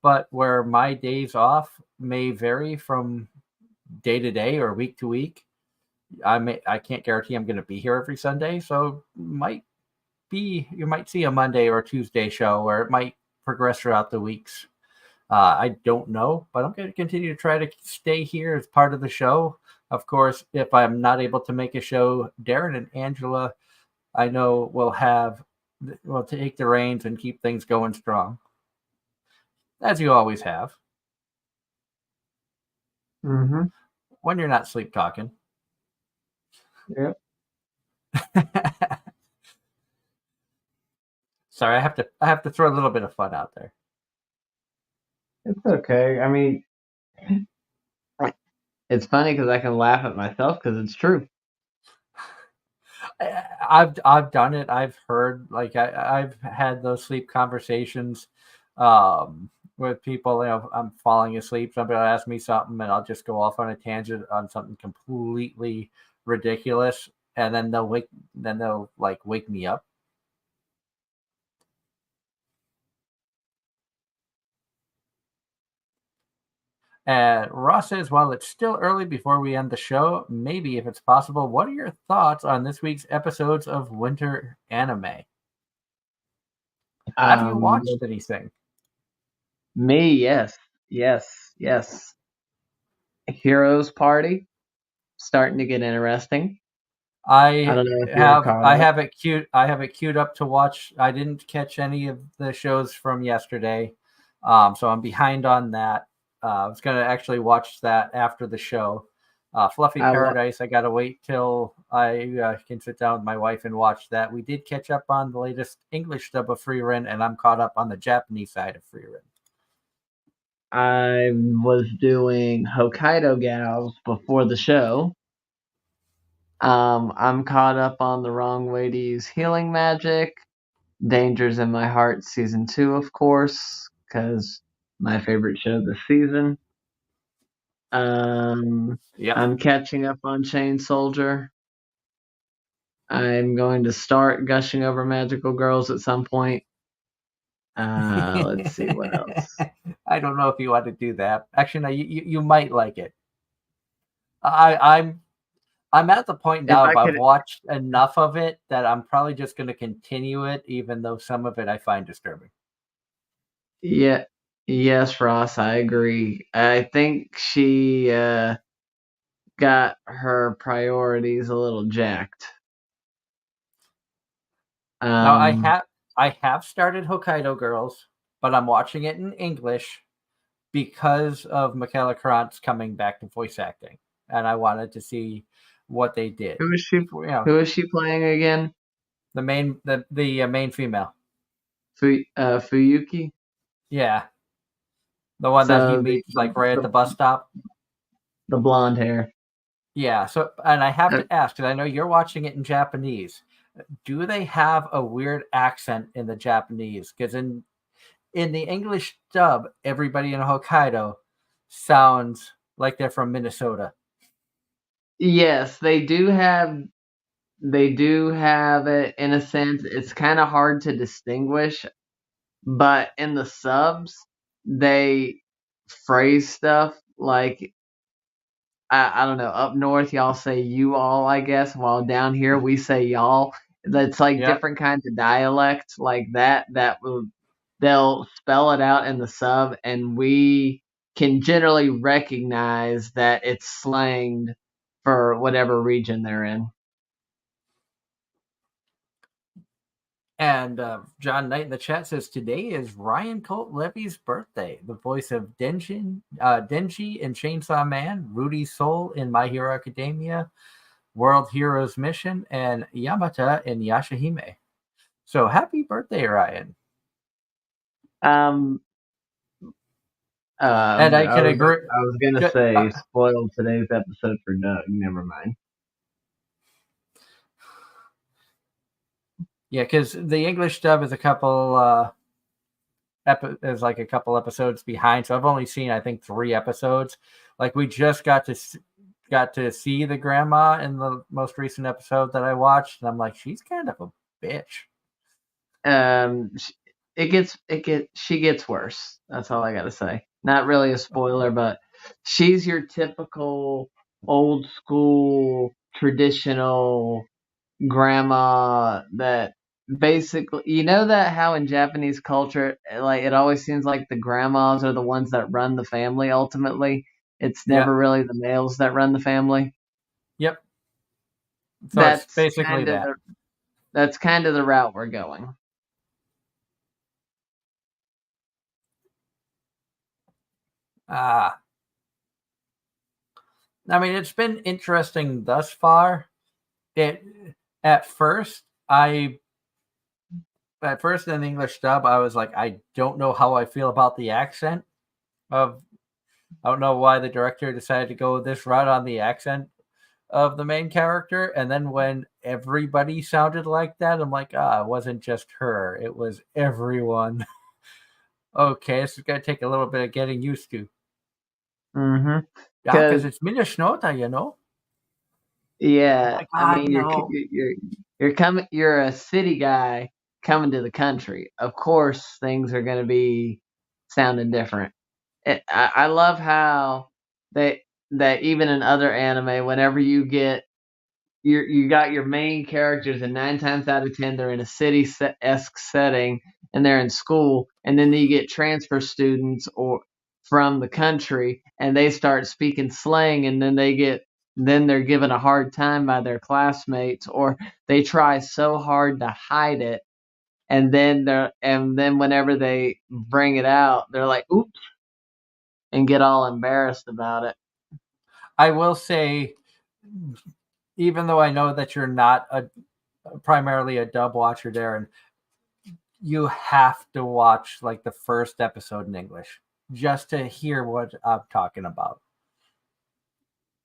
But where my days off may vary from day to day or week to week, I can't guarantee I'm going to be here every Sunday. So you might see a Monday or Tuesday show, or it might progress throughout the weeks. I don't know, but I'm going to continue to try to stay here as part of the show. Of course, if I'm not able to make a show, Darren and Angela, I know will take the reins and keep things going strong, as you always have. Mm-hmm. When you're not sleep talking. Yep. Sorry, I have to throw a little bit of fun out there. It's okay. I mean, it's funny because I can laugh at myself because it's true. I've done it. I've heard like I've had those sleep conversations with people. You know, I'm falling asleep. Somebody will ask me something, and I'll just go off on a tangent on something completely ridiculous, and then they'll like wake me up. And Ross says, while it's still early before we end the show, maybe if it's possible, what are your thoughts on this week's episodes of Winter Anime? Have you Um, watched anything? Me, yes, yes. Heroes Party starting to get interesting. I don't know if you're caught up. I have it queued up to watch. I didn't catch any of the shows from yesterday, so I'm behind on that. I was gonna actually watch that after the show. Fluffy I wa- Paradise. I gotta wait till I can sit down with my wife and watch that. We did catch up on the latest English dub of Free Run, and I'm caught up on the Japanese side of Free Run. I was doing Hokkaido Gals before the show. I'm caught up on The Wrong Way to Use Healing Magic, Dangers in My Heart season 2, of course, because my favorite show this season. Yep. I'm catching up on Chain Soldier. I'm going to start gushing over Magical Girls at some point. Let's see what else. I don't know if you want to do that. Actually, no, you might like it. I'm at the point If now I if I've could, watched enough of it that I'm probably just going to continue it, even though some of it I find disturbing. yeah, yes, Ross, I agree. I think she got her priorities a little jacked. Now Um, I have started Hokkaido Girls, but I'm watching it in English because of Michaela Krantz coming back to voice acting, and I wanted to see what they did. who is she? You know, Who is she playing again? the main female. Fuyuki. Yeah, the one that he So the, meets the like right at the the bus stop. the blonde hair. Yeah, so and I have Uh, to ask because I know you're watching it in Japanese. Do they have a weird accent in the Japanese? Because in the English dub, everybody in Hokkaido sounds like they're from Minnesota. yes, they do have it in a sense. It's kind of hard to distinguish, but in the subs, they phrase stuff like I don't know. Up north, y'all say you all, I guess, while down here we say y'all. That's like Yep. different kinds of dialect like that. They'll spell it out in the sub, and we can generally recognize that it's slanged for whatever region they're in. And John Knight in the chat says today is Ryan Colt Levy's birthday. The voice of Denji in Chainsaw Man, Rudy Soul in My Hero Academia, World Heroes Mission, and Yamata in Yashahime. So happy birthday, Ryan! Um, And I I can was agree. I was gonna say spoiled today's episode for Doug. Never mind. Yeah, because the English dub is a couple is like a couple episodes behind. So I've only seen I think 3 episodes. Like we just got to see the grandma in the most recent episode that I watched, and I'm like, she's kind of a bitch. She gets worse. That's all I gotta say. Not really a spoiler, but she's your typical old school traditional grandma that basically, that how in Japanese culture, like it always seems like the grandmas are the ones that run the family ultimately. It's Yeah. never really the males that run the family. Yep. So it's That's basically kind of that. the route we're going. I mean, it's been interesting thus far. it at first in the English dub, I was like, I don't know how I feel about the accent of. I don't know why the director decided to go this route on the accent of the main character. And then when everybody sounded like that, I'm like, it wasn't just her; it was everyone. Okay, this is gonna take a little bit of getting used to. Mm-hmm. Yeah, because it's Minnesota, you know. Oh Yeah, my I God, mean, no. you're a city guy coming to the country. Of course, things are going to be sounding different. I love how they that even in other anime, whenever you get you got your main characters, and 9 times out of 10 they're in a city-esque setting, and they're in school, and then you get transfer students or from the country, and they start speaking slang, and then they're given a hard time by their classmates, or they try so hard to hide it, and then whenever they bring it out, they're like, "Oops," and get all embarrassed about it. I will say, even though I know that you're not primarily a dub watcher, Darren, you have to watch like the first episode in English just to hear what I'm talking about.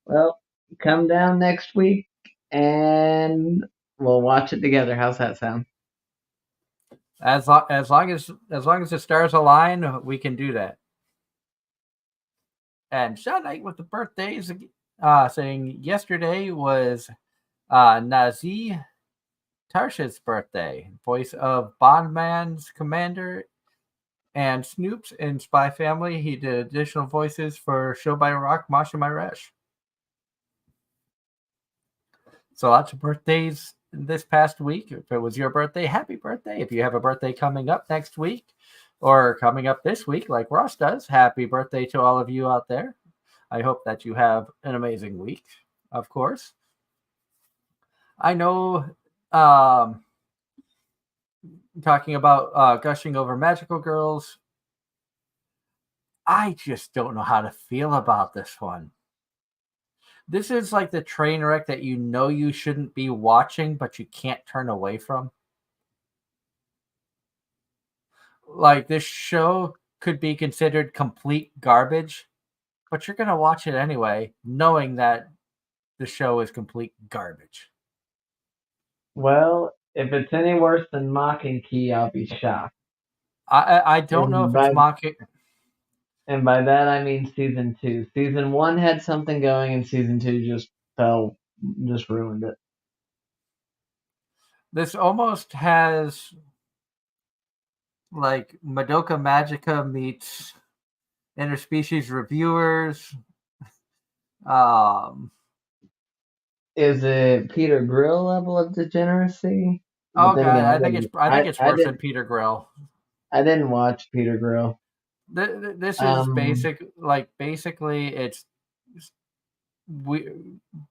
Well, come down next week and we'll watch it together. How's that sound? As long as the stars align, we can do that. And shout out with the birthdays. Saying yesterday was Nazi Tarsha's birthday, voice of Bondman's commander and Snoops in Spy Family. He did additional voices for Show by Rock, Masha Myresh. So lots of birthdays this past week. If it was your birthday, happy birthday. If you have a birthday coming up next week or coming up this week, like Ross does, happy birthday to all of you out there. I hope that you have an amazing week, of course. I know talking about gushing over magical girls, I just don't know how to feel about this one. This is like the train wreck that you know you shouldn't be watching, but you can't turn away from. Like, this show could be considered complete garbage, but you're going to watch it anyway, knowing that the show is complete garbage. Well, if it's any worse than Mocking Key, I'll be shocked. I don't know And if it's by mocking. and by that I mean season 2. Season 1 had something going, and season 2 just ruined it. This almost has like Madoka Magica meets interspecies reviewers. Um, Is it Peter Grill level of degeneracy? But oh then god, again, I think it's worse than Peter Grill. I didn't watch Peter Grill. This is Um, basically it's we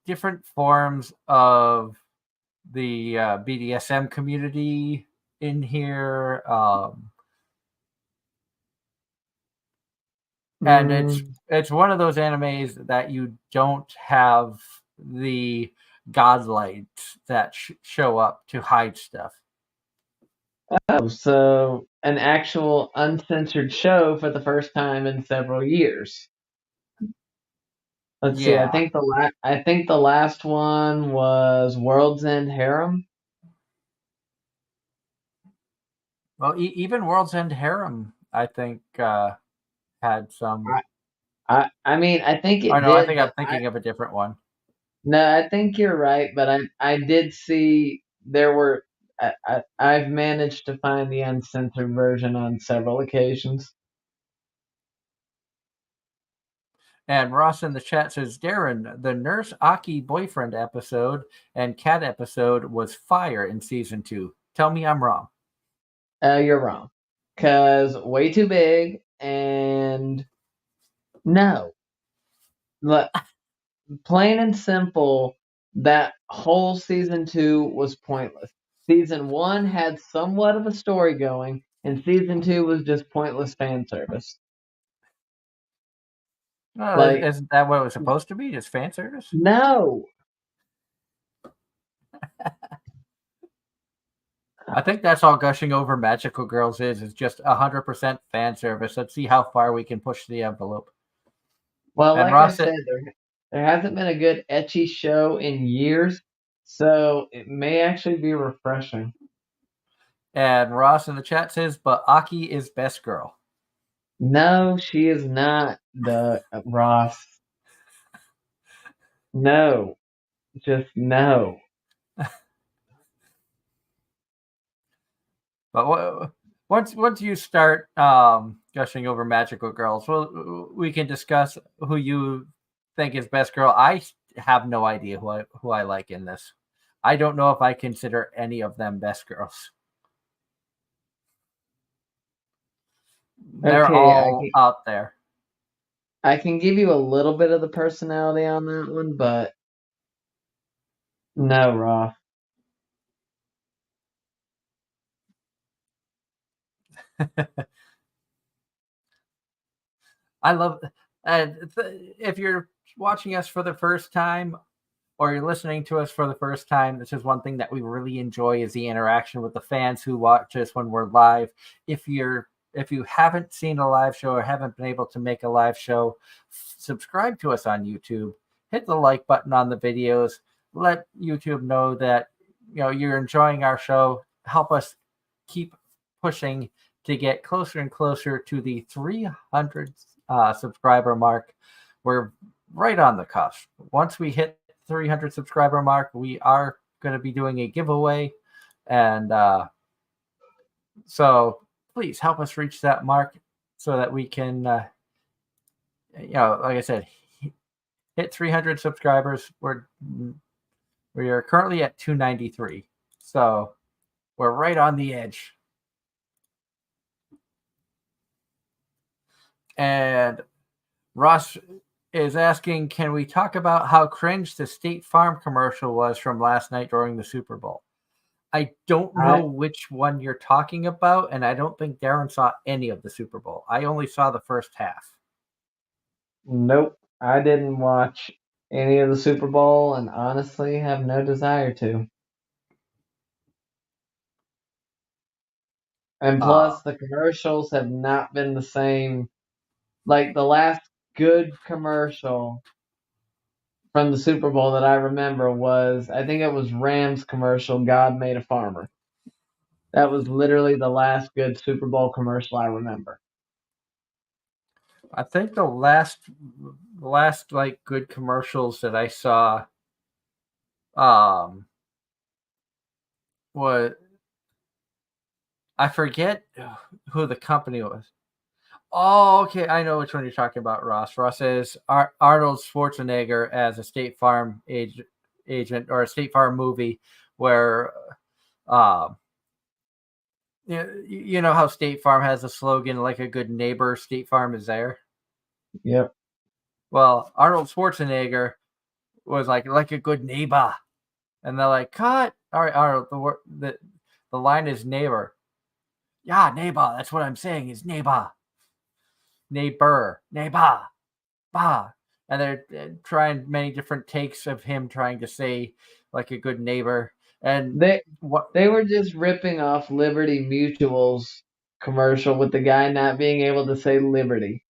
different forms of the BDSM community in here, and mm, it's one of those animes that you don't have the godlights that show up to hide stuff. oh, so an actual uncensored show for the first time in several years. Let's see. Yeah, I think the last one was World's End Harem. well, even World's End Harem, I think, had some. I mean, I think Oh it no, I did, think but I'm thinking of a different one. no, I think you're right. But I did see there were. I've managed to find the uncensored version on several occasions. And Ross in the chat says, Darren, the Nurse Aki boyfriend episode and cat episode was fire in season 2. Tell me I'm wrong. You're wrong, cause way too big and no. Look, plain and simple, that whole season 2 was pointless. Season 1 had somewhat of a story going, and season 2 was just pointless fan service. Oh, Like, isn't that what it was supposed to be? Just fan service? no. I think that's all gushing over Magical Girls is just 100% fan service. Let's see how far we can push the envelope. Well, And like I Ross, said, there hasn't been a good ecchi show in years, so it may actually be refreshing. and Ross in the chat says, but Aki is best girl. No, she is not the Ross. No, just no. But once you start gushing over Magical Girls, well, we can discuss who you think is best girl. I have no idea who I like in this. I don't know if I consider any of them best girls. They're Okay, all out there. I can give you a little bit of the personality on that one, but no, Ross. I love, and if you're watching us for the first time or you're listening to us for the first time, this is one thing that we really enjoy is the interaction with the fans who watch us when we're live. If you haven't seen a live show or haven't been able to make a live show, subscribe to us on YouTube. Hit the like button on the videos. Let YouTube know that you're enjoying our show. Help us keep pushing to get closer and closer to the 300 subscriber mark. We're right on the cusp. Once we hit 300 subscriber mark, we are going to be doing a giveaway, and so please help us reach that mark so that we can like I said, hit 300 subscribers. We are currently at 293, so we're right on the edge. And Ross is asking, can we talk about how cringe the State Farm commercial was from last night during the Super Bowl? I don't know which one you're talking about, and I don't think Darren saw any of the Super Bowl. I only saw the first half. Nope, I didn't watch any of the Super Bowl and honestly have no desire to. And plus, the commercials have not been the same. Like the last good commercial from the Super Bowl that I remember was, I think it was Rams commercial, God Made a Farmer. That was literally the last good Super Bowl commercial I remember. I think the last like good commercials that I saw was, I forget who the company was. Oh, okay. I know which one you're talking about, Ross. Ross is Arnold Schwarzenegger as a State Farm agent or a State Farm movie where, you know how State Farm has a slogan, like a good neighbor, State Farm is there? Yep. Well, Arnold Schwarzenegger was like a good neighbor. And they're like, cut. All right, Arnold, the line is neighbor. Yeah, neighbor. That's what I'm saying is neighbor. Neighbor. Bah. And they're trying many different takes of him trying to say like a good neighbor. And they were just ripping off Liberty Mutual's commercial with the guy not being able to say Liberty.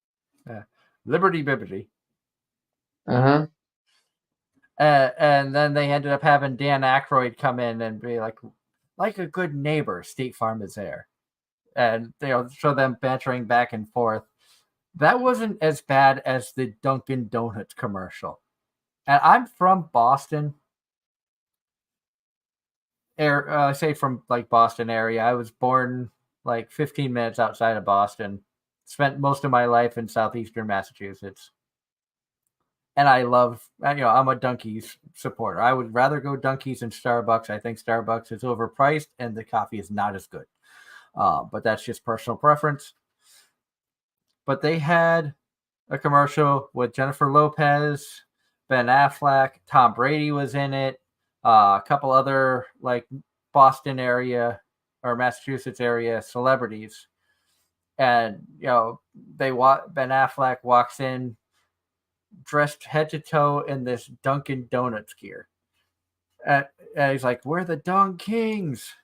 Liberty Bibbity. Uh-huh. And then they ended up having Dan Aykroyd come in and be like a good neighbor, State Farm is there. And show them bantering back and forth. That wasn't as bad as the Dunkin' Donuts commercial. And I'm from Boston. I say from like Boston area. I was born like 15 minutes outside of Boston. Spent most of my life in southeastern Massachusetts. And I love, I'm a Dunkies supporter. I would rather go Dunkies than Starbucks. I think Starbucks is overpriced and the coffee is not as good. But that's just personal preference. But they had a commercial with Jennifer Lopez, Ben Affleck, Tom Brady was in it, a couple other like Boston area or Massachusetts area celebrities. And, Ben Affleck walks in dressed head to toe in this Dunkin' Donuts gear. And he's like, "We're the Dung Kings."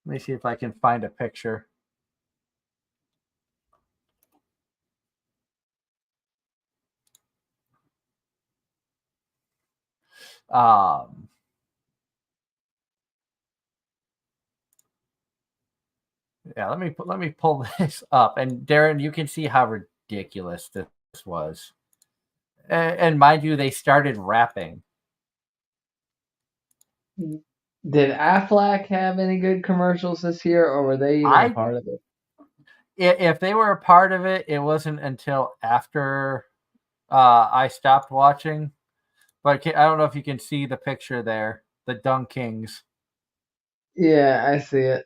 Let me see if I can find a picture. Um, yeah, let me pull this up, and Darren, you can see how ridiculous this was. And mind you, they started rapping. Did Aflac have any good commercials this year, or were they even a part of it? If they were a part of it, it wasn't until after I stopped watching. But I don't know if you can see the picture there, the Dung Kings. Yeah, I see it.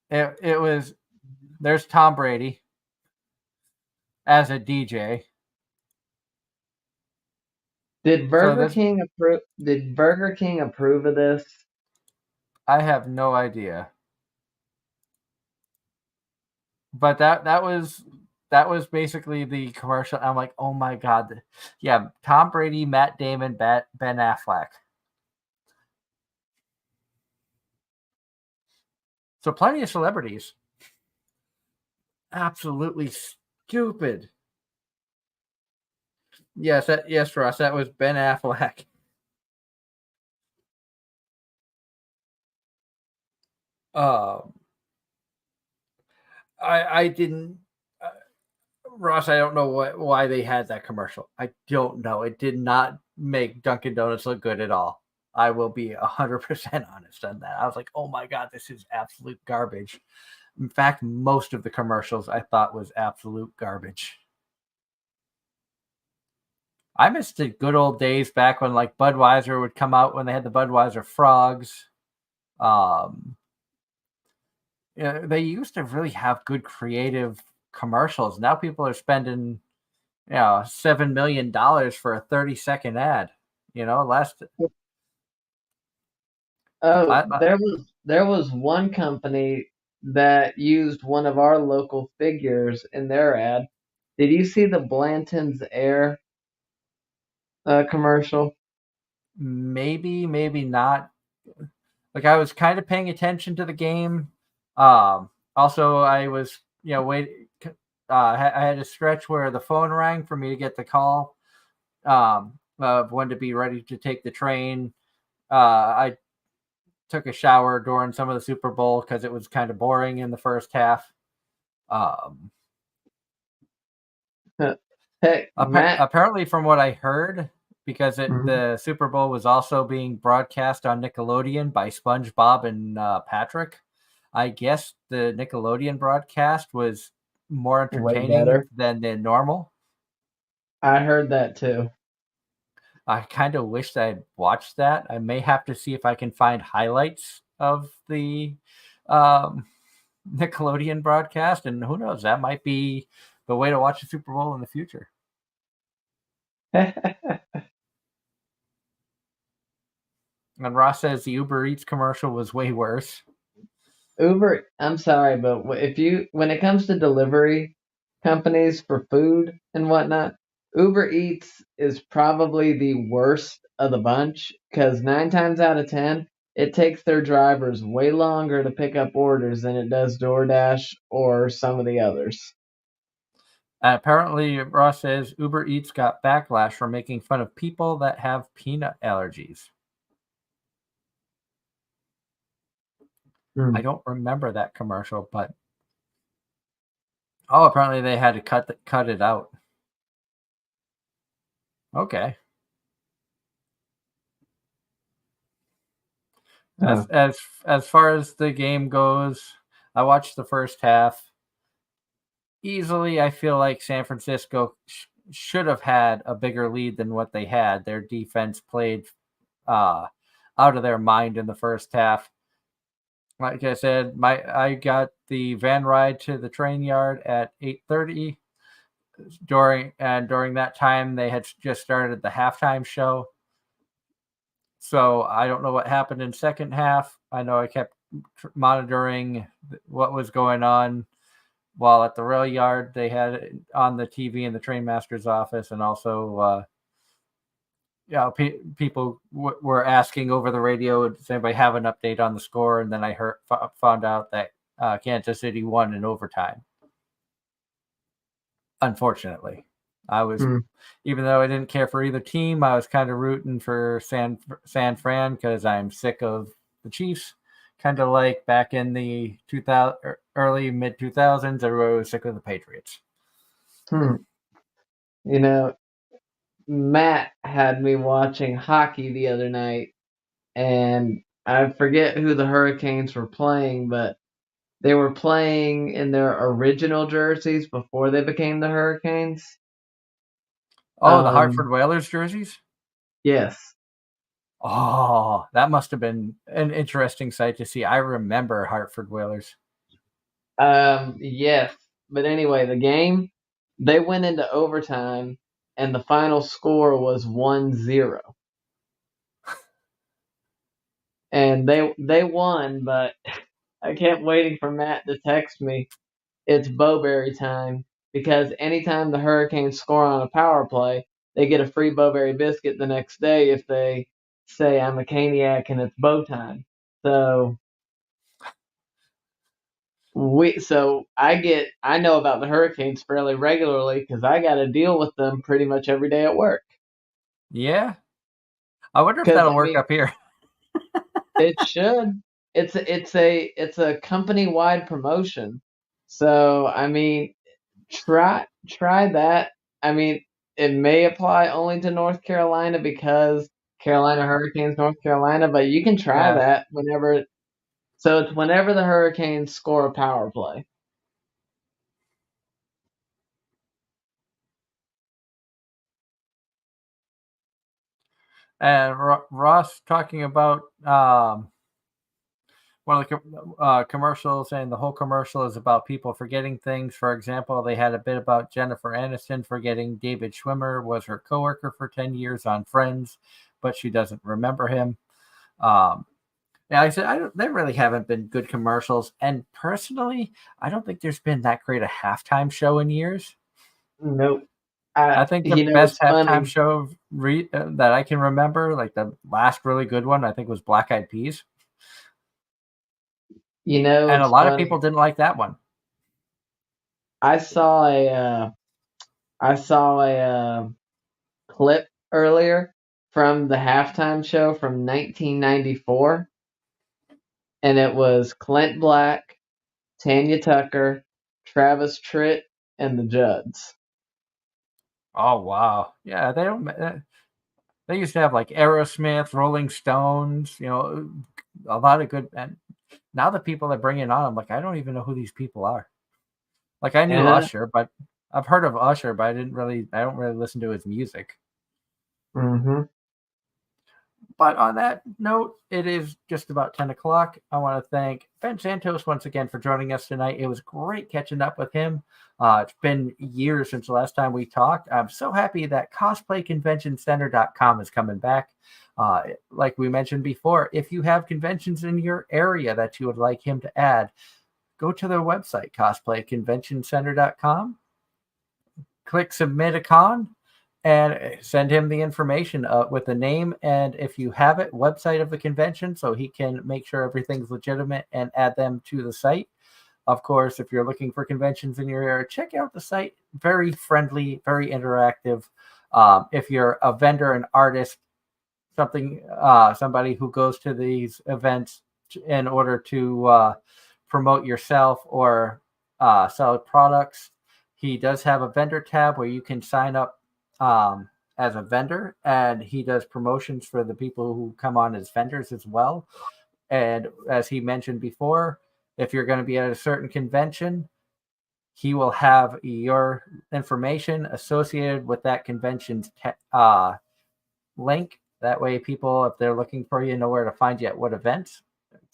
It was, there's Tom Brady as a DJ. Did Burger King approve of this? I have no idea. But that was basically the commercial. I'm like, oh my god, yeah, Tom Brady, Matt Damon, Ben Affleck. So plenty of celebrities. Absolutely stupid. Yes, yes, Ross, that was Ben Affleck. I didn't. Ross, I don't know why they had that commercial. I don't know. It did not make Dunkin' Donuts look good at all. I will be 100% honest on that. I was like, oh my god, this is absolute garbage. In fact, most of the commercials I thought was absolute garbage. I missed the good old days back when like Budweiser would come out when they had the Budweiser frogs. Yeah, they used to really have good creative commercials. Now people are spending, $7 million for a 30-second ad. Last. Oh, I, there was one company that used one of our local figures in their ad. Did you see the Blanton's Air commercial? maybe not. Like I was kind of paying attention to the game. Also, I was, wait. I had a stretch where the phone rang for me to get the call of when to be ready to take the train. I took a shower during some of the Super Bowl because it was kind of boring in the first half. Hey, Matt. Apparently, from what I heard, because Mhm. the Super Bowl was also being broadcast on Nickelodeon by SpongeBob and Patrick, I guess the Nickelodeon broadcast was more Way entertaining better. than the normal. I heard that too. I kind of wished I'd watched that. I may have to see if I can find highlights of the um, Nickelodeon broadcast, and who knows, that might be the way to watch the Super Bowl in the future. And Ross says the Uber Eats commercial was way worse. Uber, I'm sorry, but when it comes to delivery companies for food and whatnot, Uber Eats is probably the worst of the bunch because 9 times out of 10, it takes their drivers way longer to pick up orders than it does DoorDash or some of the others. Apparently, Ross says Uber Eats got backlash for making fun of people that have peanut allergies. I don't remember that commercial, but apparently they had to cut it out. Okay. As far as the game goes, I watched the first half. Easily, I feel like San Francisco should have had a bigger lead than what they had. Their defense played out of their mind in the first half. Like I said, I got the van ride to the train yard at 8:30. During that time, they had just started the halftime show. So I don't know what happened in second half. I know I kept monitoring what was going on. While at the rail yard, they had it on the TV in the train master's office, and also, people were asking over the radio, does anybody have an update on the score? And then I found out that Kansas City won in overtime. Unfortunately, I was, even though I didn't care for either team, I was kind of rooting for San Fran because I'm sick of the Chiefs. Kind of like back in the early mid 2000s, everybody was sick of the Patriots. Matt had me watching hockey the other night, and I forget who the Hurricanes were playing, but they were playing in their original jerseys before they became the Hurricanes. Oh, the Hartford Whalers jerseys? Yes. Oh, that must have been an interesting sight to see. I remember Hartford Whalers. Yes. But anyway, the game, they went into overtime, and the final score was 1-0. And they won, but I kept waiting for Matt to text me, it's Bowberry time, because anytime the Hurricanes score on a power play, they get a free Bowberry biscuit the next day if they say I'm a Caniac and it's bow time. So I know about the Hurricanes fairly regularly because I got to deal with them pretty much every day at work. Yeah, I wonder if that'll work up here. It should. It's a company wide promotion. So I mean, try that. I mean, it may apply only to North Carolina because Carolina Hurricanes, North Carolina, but you can try that whenever. So it's whenever the Hurricanes score a power play. And Ross talking about one of the commercials, and the whole commercial is about people forgetting things. For example, they had a bit about Jennifer Aniston forgetting David Schwimmer was her coworker for 10 years on Friends, but she doesn't remember him. Yeah, I said there really haven't been good commercials, and personally, I don't think there's been that great a halftime show in years. Nope. I think the best halftime show that I can remember, like the last really good one, I think was Black Eyed Peas. And a lot of people didn't like that one. I saw a clip earlier from the halftime show from 1994, and it was Clint Black, Tanya Tucker, Travis Tritt, and the Judds. Oh wow, yeah, they don't. They used to have like Aerosmith, Rolling Stones, a lot of good. And now the people that bring it on, I'm like, I don't even know who these people are. Like I knew Usher, but I've heard of Usher, but I don't really listen to his music. Mm-hmm. But on that note, it is just about 10 o'clock. I want to thank Ben Santos once again for joining us tonight. It was great catching up with him. It's been years since the last time we talked. I'm so happy that cosplayconventioncenter.com is coming back. Like we mentioned before, if you have conventions in your area that you would like him to add, go to their website, cosplayconventioncenter.com. Click Submit a Con, and send him the information with the name, and if you have it, website of the convention, so he can make sure everything's legitimate and add them to the site. Of course, if you're looking for conventions in your area, check out the site. Very friendly, very interactive. If you're a vendor, an artist, somebody who goes to these events in order to promote yourself or sell products, he does have a vendor tab where you can sign up as a vendor, and he does promotions for the people who come on as vendors as well. And as he mentioned before, if you're going to be at a certain convention, he will have your information associated with that convention's link. That way people, if they're looking for you, know where to find you at what events.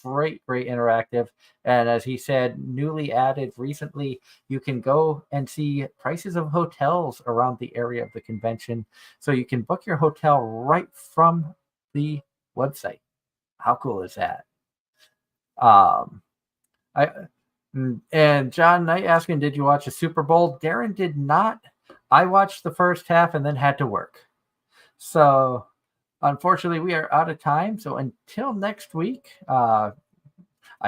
Great interactive. And as he said, newly added recently, you can go and see prices of hotels around the area of the convention, so you can book your hotel right from the website. How cool is that? I and John Knight asking, did you watch the Super Bowl? Darren did not. I watched the first half and then had to work. So unfortunately, we are out of time. So until next week, I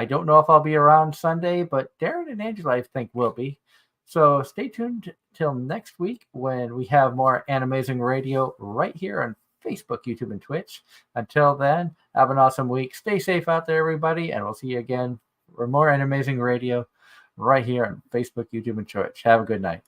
don't know if I'll be around Sunday, but Darren and Angela, I think, will be. So stay tuned till next week when we have more Anime-Zing Radio right here on Facebook, YouTube, and Twitch. Until then, have an awesome week. Stay safe out there, everybody, and we'll see you again for more Anime-Zing Radio right here on Facebook, YouTube, and Twitch. Have a good night.